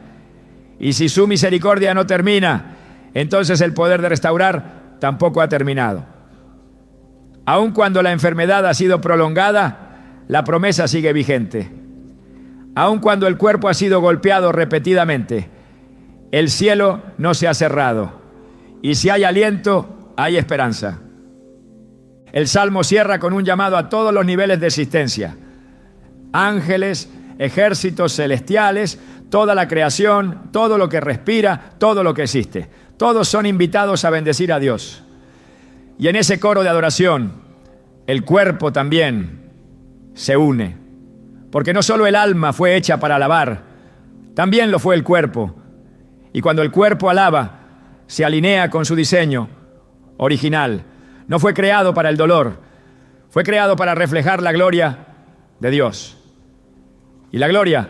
Y si su misericordia no termina, entonces el poder de restaurar tampoco ha terminado. Aun cuando la enfermedad ha sido prolongada, la promesa sigue vigente. Aun cuando el cuerpo ha sido golpeado repetidamente, el cielo no se ha cerrado. Y si hay aliento, hay esperanza. El Salmo cierra con un llamado a todos los niveles de existencia. Ángeles, ejércitos celestiales, toda la creación, todo lo que respira, todo lo que existe. Todos son invitados a bendecir a Dios. Y en ese coro de adoración, el cuerpo también se une. Porque no solo el alma fue hecha para alabar, también lo fue el cuerpo. Y cuando el cuerpo alaba, se alinea con su diseño original. No fue creado para el dolor, fue creado para reflejar la gloria de Dios. Y la gloria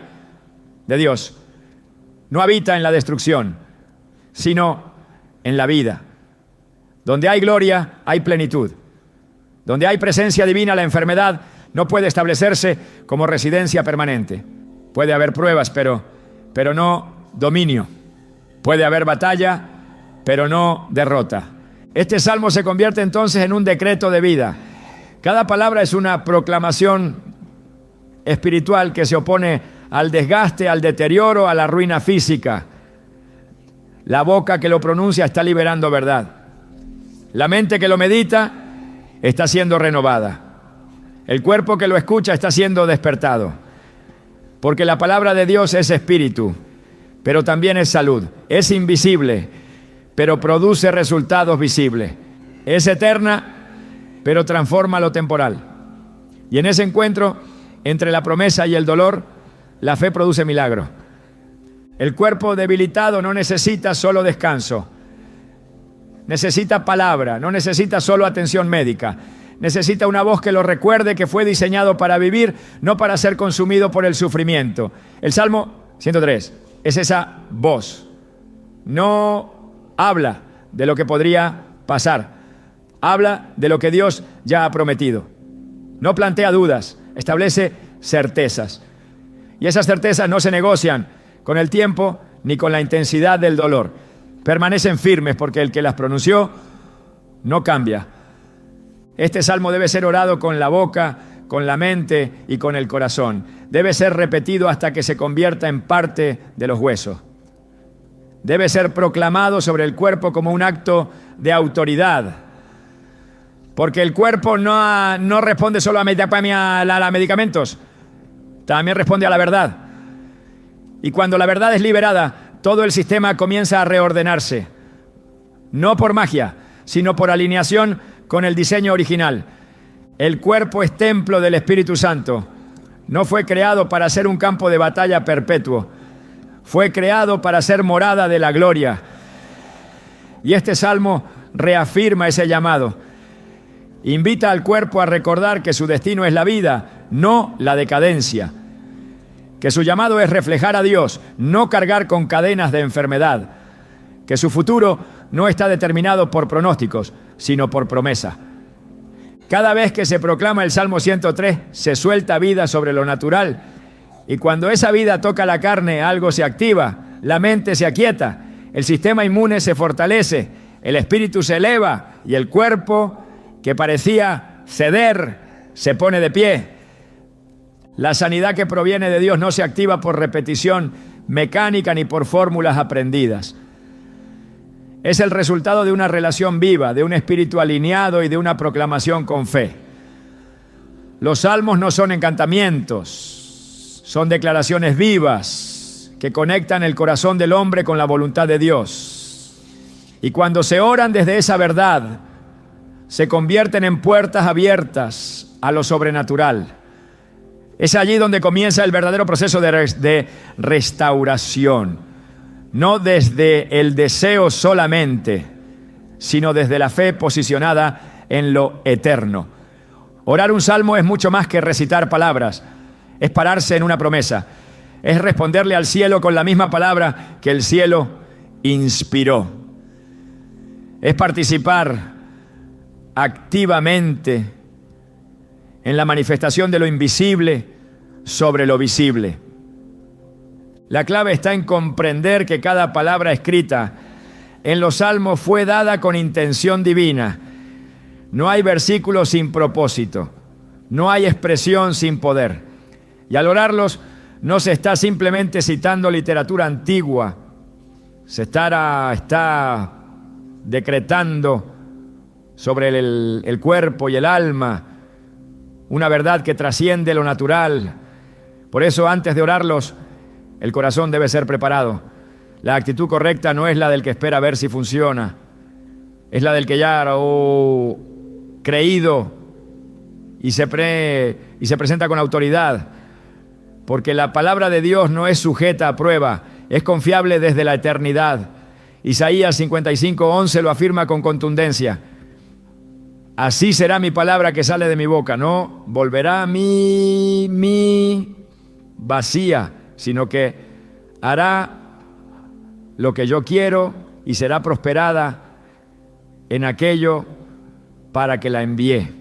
de Dios no habita en la destrucción, sino en la vida. Donde hay gloria, hay plenitud. Donde hay presencia divina, la enfermedad no puede establecerse como residencia permanente. Puede haber pruebas, pero no dominio. Puede haber batalla, pero no derrota. Este salmo se convierte entonces en un decreto de vida. Cada palabra es una proclamación espiritual que se opone al desgaste, al deterioro, a la ruina física. La boca que lo pronuncia está liberando verdad. La mente que lo medita está siendo renovada. El cuerpo que lo escucha está siendo despertado. Porque la palabra de Dios es espíritu, pero también es salud. Es invisible, pero produce resultados visibles. Es eterna, pero transforma lo temporal. Y en ese encuentro entre la promesa y el dolor, la fe produce milagros. El cuerpo debilitado no necesita solo descanso. Necesita palabra, no necesita solo atención médica. Necesita una voz que lo recuerde que fue diseñado para vivir, no para ser consumido por el sufrimiento. El Salmo 103 es esa voz. No habla de lo que podría pasar. Habla de lo que Dios ya ha prometido. No plantea dudas, establece certezas. Y esas certezas no se negocian con el tiempo ni con la intensidad del dolor. Permanecen firmes porque el que las pronunció no cambia. Este salmo debe ser orado con la boca, con la mente y con el corazón. Debe ser repetido hasta que se convierta en parte de los huesos. Debe ser proclamado sobre el cuerpo como un acto de autoridad. Porque el cuerpo no responde solo a medicamentos, también responde a la verdad. Y cuando la verdad es liberada, todo el sistema comienza a reordenarse. No por magia, sino por alineación con el diseño original. El cuerpo es templo del Espíritu Santo. No fue creado para ser un campo de batalla perpetuo. Fue creado para ser morada de la gloria. Y este salmo reafirma ese llamado. Invita al cuerpo a recordar que su destino es la vida, no la decadencia. Que su llamado es reflejar a Dios, no cargar con cadenas de enfermedad. Que su futuro no está determinado por pronósticos, sino por promesa. Cada vez que se proclama el Salmo 103, se suelta vida sobre lo natural. Y cuando esa vida toca la carne, algo se activa, la mente se aquieta, el sistema inmune se fortalece, el espíritu se eleva y el cuerpo, que parecía ceder, se pone de pie. La sanidad que proviene de Dios no se activa por repetición mecánica ni por fórmulas aprendidas. Es el resultado de una relación viva, de un espíritu alineado y de una proclamación con fe. Los salmos no son encantamientos, son declaraciones vivas que conectan el corazón del hombre con la voluntad de Dios. Y cuando se oran desde esa verdad, se convierten en puertas abiertas a lo sobrenatural. Es allí donde comienza el verdadero proceso de restauración. No desde el deseo solamente, sino desde la fe posicionada en lo eterno. Orar un salmo es mucho más que recitar palabras. Es pararse en una promesa. Es responderle al cielo con la misma palabra que el cielo inspiró. Es participar activamente en la manifestación de lo invisible sobre lo visible. La clave está en comprender que cada palabra escrita en los salmos fue dada con intención divina. No hay versículo sin propósito, no hay expresión sin poder. Y al orarlos no se está simplemente citando literatura antigua, se está decretando sobre el cuerpo y el alma una verdad que trasciende lo natural. Por eso, antes de orarlos, el corazón debe ser preparado. La actitud correcta no es la del que espera ver si funciona, es la del que ya ha creído y se presenta con autoridad, porque la palabra de Dios no es sujeta a prueba, es confiable desde la eternidad. Isaías 55:11 lo afirma con contundencia: así será mi palabra que sale de mi boca, no volverá a mí vacía, sino que hará lo que yo quiero y será prosperada en aquello para que la envié.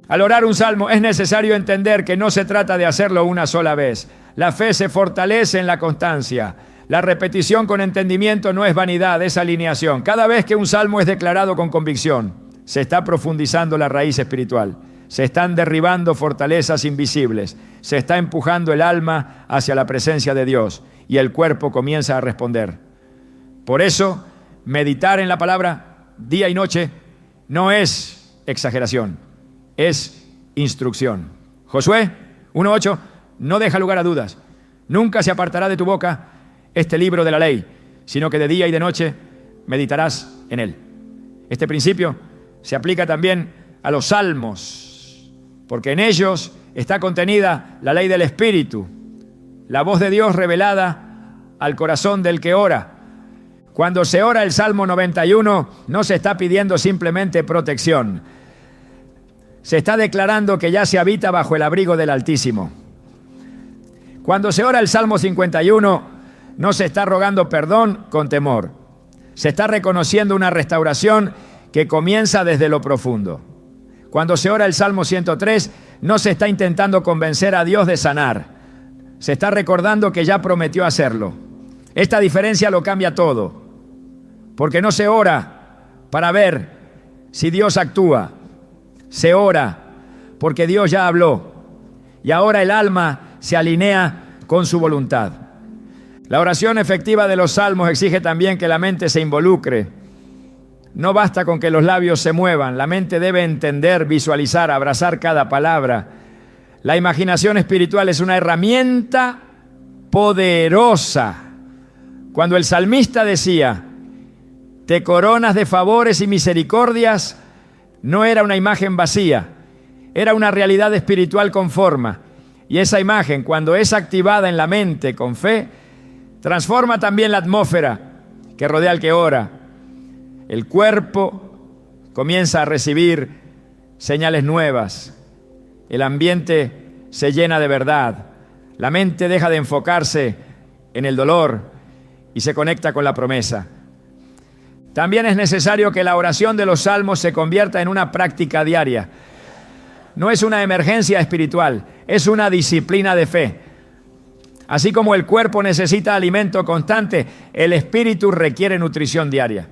Al orar un salmo es necesario entender que no se trata de hacerlo una sola vez. La fe se fortalece en la constancia. La repetición con entendimiento no es vanidad, es alineación. Cada vez que un salmo es declarado con convicción, se está profundizando la raíz espiritual. Se están derribando fortalezas invisibles. Se está empujando el alma hacia la presencia de Dios y el cuerpo comienza a responder. Por eso, meditar en la palabra día y noche no es exageración, es instrucción. Josué 1:8 no deja lugar a dudas. Nunca se apartará de tu boca este libro de la ley, sino que de día y de noche meditarás en él. Este principio se aplica también a los salmos, porque en ellos está contenida la ley del Espíritu, la voz de Dios revelada al corazón del que ora. Cuando se ora el Salmo 91, no se está pidiendo simplemente protección. Se está declarando que ya se habita bajo el abrigo del Altísimo. Cuando se ora el Salmo 51, no se está rogando perdón con temor. Se está reconociendo una restauración que comienza desde lo profundo. Cuando se ora el Salmo 103, no se está intentando convencer a Dios de sanar. Se está recordando que ya prometió hacerlo. Esta diferencia lo cambia todo, porque no se ora para ver si Dios actúa. Se ora porque Dios ya habló y ahora el alma se alinea con su voluntad. La oración efectiva de los salmos exige también que la mente se involucre. No basta con que los labios se muevan, la mente debe entender, visualizar, abrazar cada palabra. La imaginación espiritual es una herramienta poderosa. Cuando el salmista decía: te coronas de favores y misericordias, no era una imagen vacía, era una realidad espiritual con forma. Y esa imagen, cuando es activada en la mente con fe, transforma también la atmósfera que rodea al que ora. El cuerpo comienza a recibir señales nuevas. El ambiente se llena de verdad. La mente deja de enfocarse en el dolor y se conecta con la promesa. También es necesario que la oración de los salmos se convierta en una práctica diaria. No es una emergencia espiritual, es una disciplina de fe. Así como el cuerpo necesita alimento constante, el espíritu requiere nutrición diaria.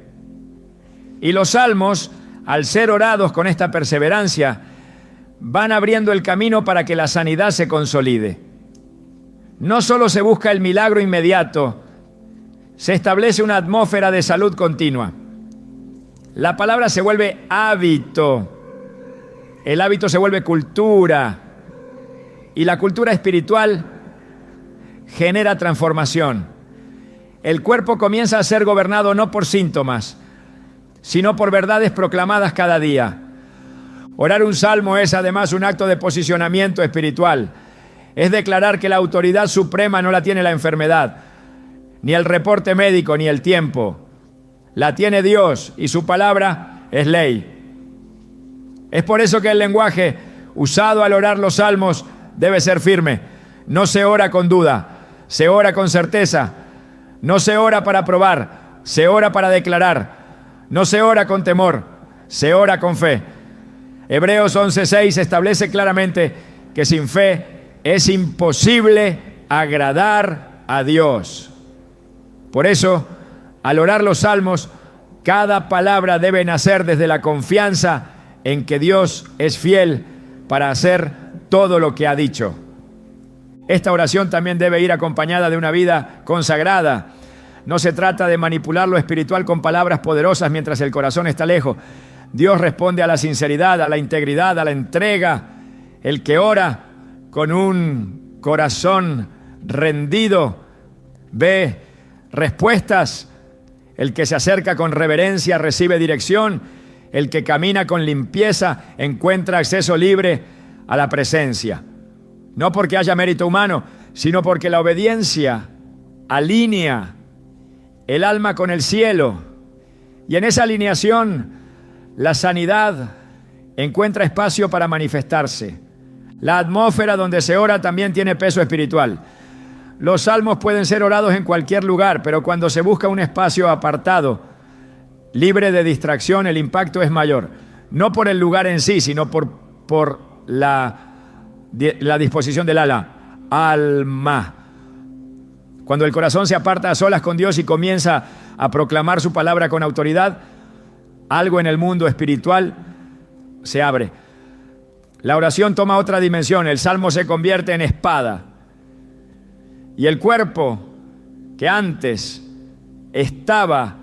Y los salmos, al ser orados con esta perseverancia, van abriendo el camino para que la sanidad se consolide. No solo se busca el milagro inmediato, se establece una atmósfera de salud continua. La palabra se vuelve hábito, el hábito se vuelve cultura, y la cultura espiritual genera transformación. El cuerpo comienza a ser gobernado no por síntomas, sino por verdades proclamadas cada día. Orar un salmo es además un acto de posicionamiento espiritual. Es declarar que la autoridad suprema no la tiene la enfermedad, ni el reporte médico, ni el tiempo. La tiene Dios y su palabra es ley. Es por eso que el lenguaje usado al orar los salmos debe ser firme. No se ora con duda, se ora con certeza. No se ora para probar, se ora para declarar. No se ora con temor, se ora con fe. Hebreos 11:6 establece claramente que sin fe es imposible agradar a Dios. Por eso, Al orar los salmos, cada palabra debe nacer desde la confianza en que Dios es fiel para hacer todo lo que ha dicho. Esta oración también debe ir acompañada de una vida consagrada. No se trata de manipular lo espiritual con palabras poderosas mientras el corazón está lejos. Dios responde a la sinceridad, a la integridad, a la entrega. El que ora con un corazón rendido ve respuestas. El que se acerca con reverencia recibe dirección. El que camina con limpieza encuentra acceso libre a la presencia. No porque haya mérito humano, sino porque la obediencia alinea el alma con el cielo. Y en esa alineación, la sanidad encuentra espacio para manifestarse. La atmósfera donde se ora también tiene peso espiritual. Los salmos pueden ser orados en cualquier lugar, pero cuando se busca un espacio apartado, libre de distracción, el impacto es mayor. No por el lugar en sí, sino por la disposición del alma. Cuando el corazón se aparta a solas con Dios y comienza a proclamar su palabra con autoridad, algo en el mundo espiritual se abre. La oración toma otra dimensión. El salmo se convierte en espada. Y el cuerpo que antes estaba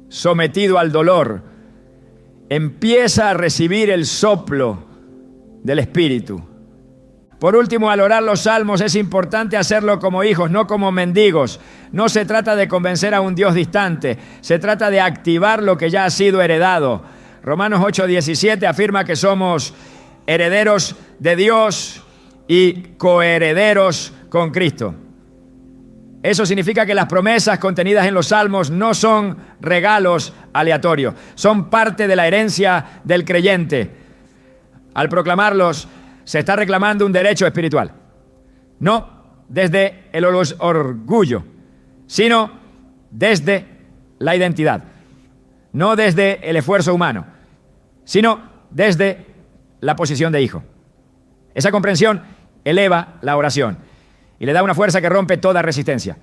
sometido al dolor empieza a recibir el soplo del Espíritu. Por último, al orar los salmos es importante hacerlo como hijos, no como mendigos. No se trata de convencer a un Dios distante, se trata de activar lo que ya ha sido heredado. Romanos 8:17 afirma que somos herederos de Dios y coherederos con Cristo. Eso significa que las promesas contenidas en los salmos no son regalos aleatorios, son parte de la herencia del creyente. Al proclamarlos, se está reclamando un derecho espiritual, no desde el orgullo, sino desde la identidad, no desde el esfuerzo humano, sino desde la posición de hijo. Esa comprensión eleva la oración y le da una fuerza que rompe toda resistencia.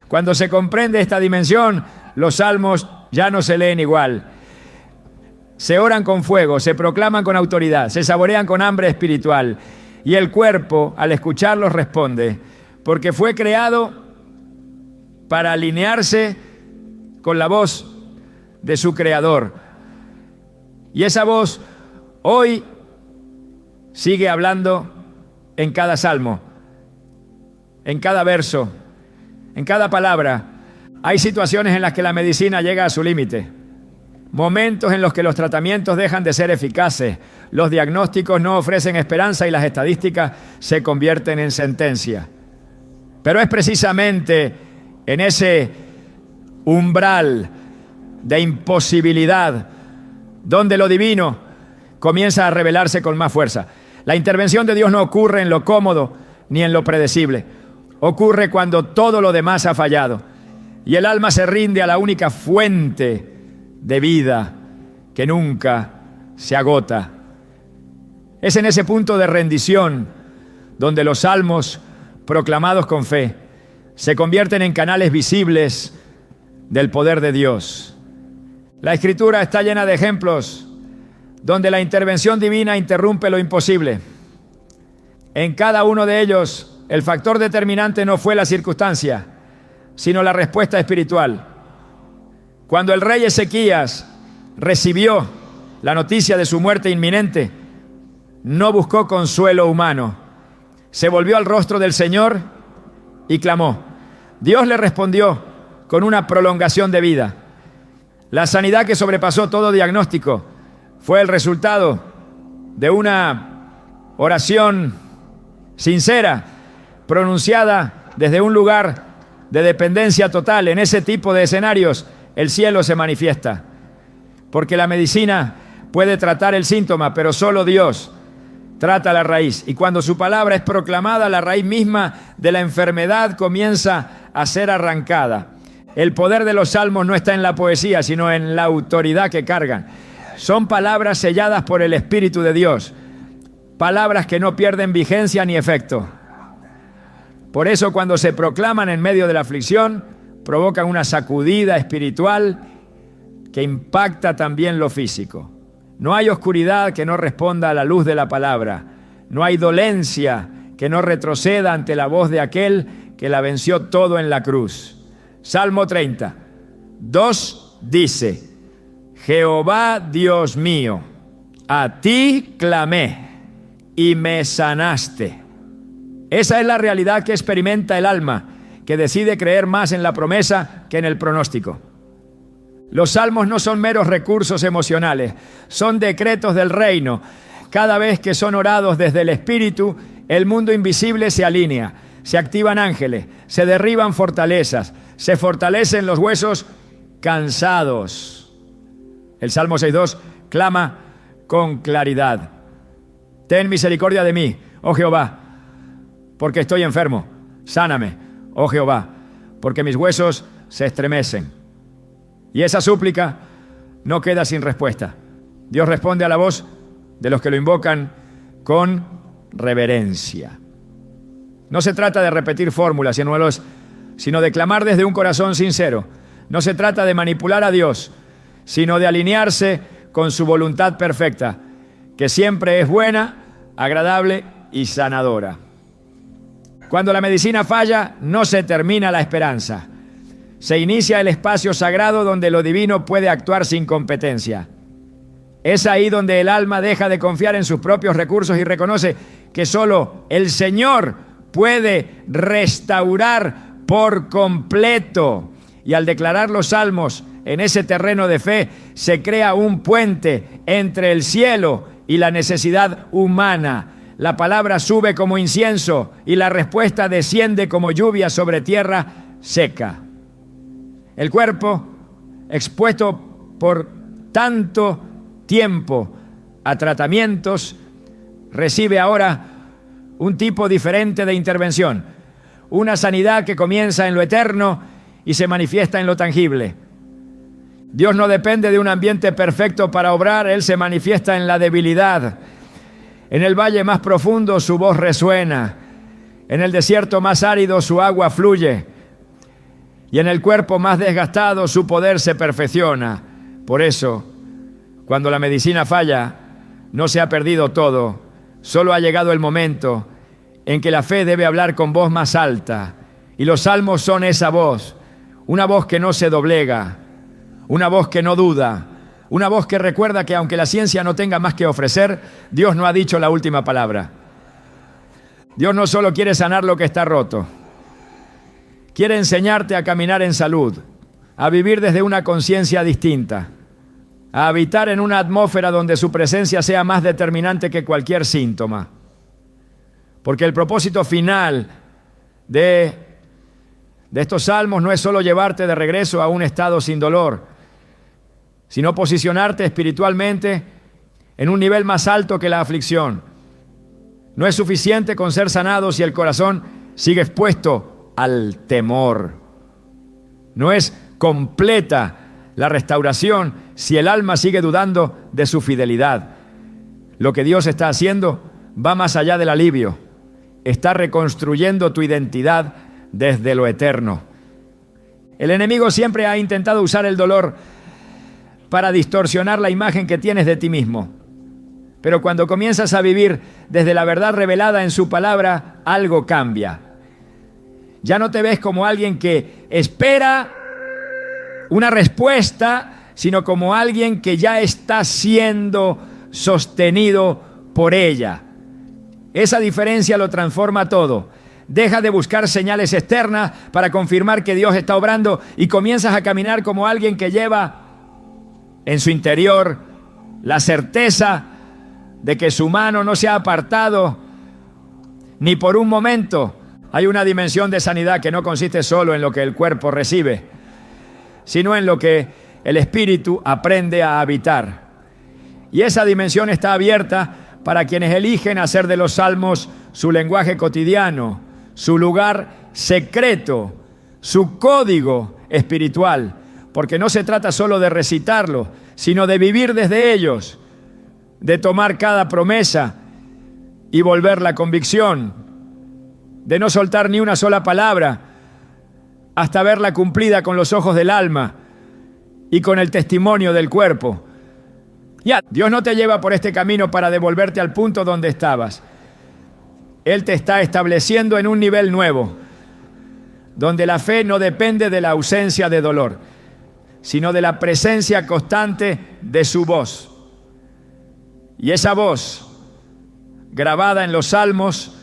Cuando se comprende esta dimensión, los salmos ya no se leen igual. Se oran con fuego, se proclaman con autoridad, se saborean con hambre espiritual. Y el cuerpo, al escucharlos, responde, porque fue creado para alinearse con la voz de su Creador. Y esa voz hoy sigue hablando en cada salmo, en cada verso, en cada palabra. Hay situaciones en las que la medicina llega a su límite. Momentos en los que los tratamientos dejan de ser eficaces, los diagnósticos no ofrecen esperanza y las estadísticas se convierten en sentencia. Pero es precisamente en ese umbral de imposibilidad donde lo divino comienza a revelarse con más fuerza. La intervención de Dios no ocurre en lo cómodo ni en lo predecible. Ocurre cuando todo lo demás ha fallado y el alma se rinde a la única fuente de vida que nunca se agota. Es en ese punto de rendición donde los salmos proclamados con fe se convierten en canales visibles del poder de Dios. La Escritura está llena de ejemplos donde la intervención divina interrumpe lo imposible. En cada uno de ellos, el factor determinante no fue la circunstancia, sino la respuesta espiritual. Cuando el rey Ezequías recibió la noticia de su muerte inminente, no buscó consuelo humano. Se volvió al rostro del Señor y clamó. Dios le respondió con una prolongación de vida. La sanidad que sobrepasó todo diagnóstico fue el resultado de una oración sincera, pronunciada desde un lugar de dependencia total. En ese tipo de escenarios, el cielo se manifiesta, porque la medicina puede tratar el síntoma, pero solo Dios trata la raíz. Y cuando su palabra es proclamada, la raíz misma de la enfermedad comienza a ser arrancada. El poder de los salmos no está en la poesía, sino en la autoridad que cargan. Son palabras selladas por el Espíritu de Dios, palabras que no pierden vigencia ni efecto. Por eso, cuando se proclaman en medio de la aflicción, provocan una sacudida espiritual que impacta también lo físico. No hay oscuridad que no responda a la luz de la palabra. No hay dolencia que no retroceda ante la voz de aquel que la venció todo en la cruz. Salmo 30, 2 dice: Jehová Dios mío, a ti clamé y me sanaste. Esa es la realidad que experimenta el alma, que decide creer más en la promesa que en el pronóstico. Los salmos no son meros recursos emocionales, son decretos del reino. Cada vez que son orados desde el Espíritu, el mundo invisible se alinea, se activan ángeles, se derriban fortalezas, se fortalecen los huesos cansados. El Salmo 6.2 clama con claridad: ten misericordia de mí, oh Jehová, porque estoy enfermo. Sáname, oh Jehová, porque mis huesos se estremecen. Y esa súplica no queda sin respuesta. Dios responde a la voz de los que lo invocan con reverencia. No se trata de repetir fórmulas, sino de clamar desde un corazón sincero. No se trata de manipular a Dios, sino de alinearse con su voluntad perfecta, que siempre es buena, agradable y sanadora. Cuando la medicina falla, no se termina la esperanza. Se inicia el espacio sagrado donde lo divino puede actuar sin competencia. Es ahí donde el alma deja de confiar en sus propios recursos y reconoce que solo el Señor puede restaurar por completo. Y al declarar los salmos en ese terreno de fe, se crea un puente entre el cielo y la necesidad humana. La palabra sube como incienso y la respuesta desciende como lluvia sobre tierra seca. El cuerpo, expuesto por tanto tiempo a tratamientos, recibe ahora un tipo diferente de intervención. Una sanidad que comienza en lo eterno y se manifiesta en lo tangible. Dios no depende de un ambiente perfecto para obrar, Él se manifiesta en la debilidad. En el valle más profundo su voz resuena, en el desierto más árido su agua fluye, y en el cuerpo más desgastado su poder se perfecciona. Por eso, cuando la medicina falla, no se ha perdido todo, solo ha llegado el momento en que la fe debe hablar con voz más alta, y los salmos son esa voz, una voz que no se doblega, una voz que no duda, una voz que recuerda que aunque la ciencia no tenga más que ofrecer, Dios no ha dicho la última palabra. Dios no solo quiere sanar lo que está roto, quiere enseñarte a caminar en salud, a vivir desde una conciencia distinta, a habitar en una atmósfera donde su presencia sea más determinante que cualquier síntoma. Porque el propósito final de estos salmos no es solo llevarte de regreso a un estado sin dolor, sino posicionarte espiritualmente en un nivel más alto que la aflicción. No es suficiente con ser sanado si el corazón sigue expuesto al temor. No es completa la restauración si el alma sigue dudando de su fidelidad. Lo que Dios está haciendo va más allá del alivio. Está reconstruyendo tu identidad desde lo eterno. El enemigo siempre ha intentado usar el dolor para distorsionar la imagen que tienes de ti mismo. Pero cuando comienzas a vivir desde la verdad revelada en su palabra, algo cambia. Ya no te ves como alguien que espera una respuesta, sino como alguien que ya está siendo sostenido por ella. Esa diferencia lo transforma todo. Deja de buscar señales externas para confirmar que Dios está obrando y comienzas a caminar como alguien que lleva en su interior la certeza de que su mano no se ha apartado ni por un momento. Hay una dimensión de sanidad que no consiste solo en lo que el cuerpo recibe, sino en lo que el espíritu aprende a habitar. Y esa dimensión está abierta para quienes eligen hacer de los salmos su lenguaje cotidiano, su lugar secreto, su código espiritual, porque no se trata solo de recitarlos, sino de vivir desde ellos, de tomar cada promesa y volver la convicción, de no soltar ni una sola palabra hasta verla cumplida con los ojos del alma y con el testimonio del cuerpo. Ya, Dios no te lleva por este camino para devolverte al punto donde estabas. Él te está estableciendo en un nivel nuevo, donde la fe no depende de la ausencia de dolor, sino de la presencia constante de su voz. Y esa voz, grabada en los salmos,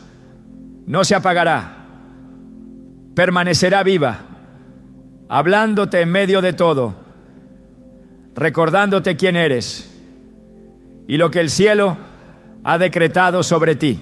no se apagará, permanecerá viva, hablándote en medio de todo, recordándote quién eres y lo que el cielo ha decretado sobre ti.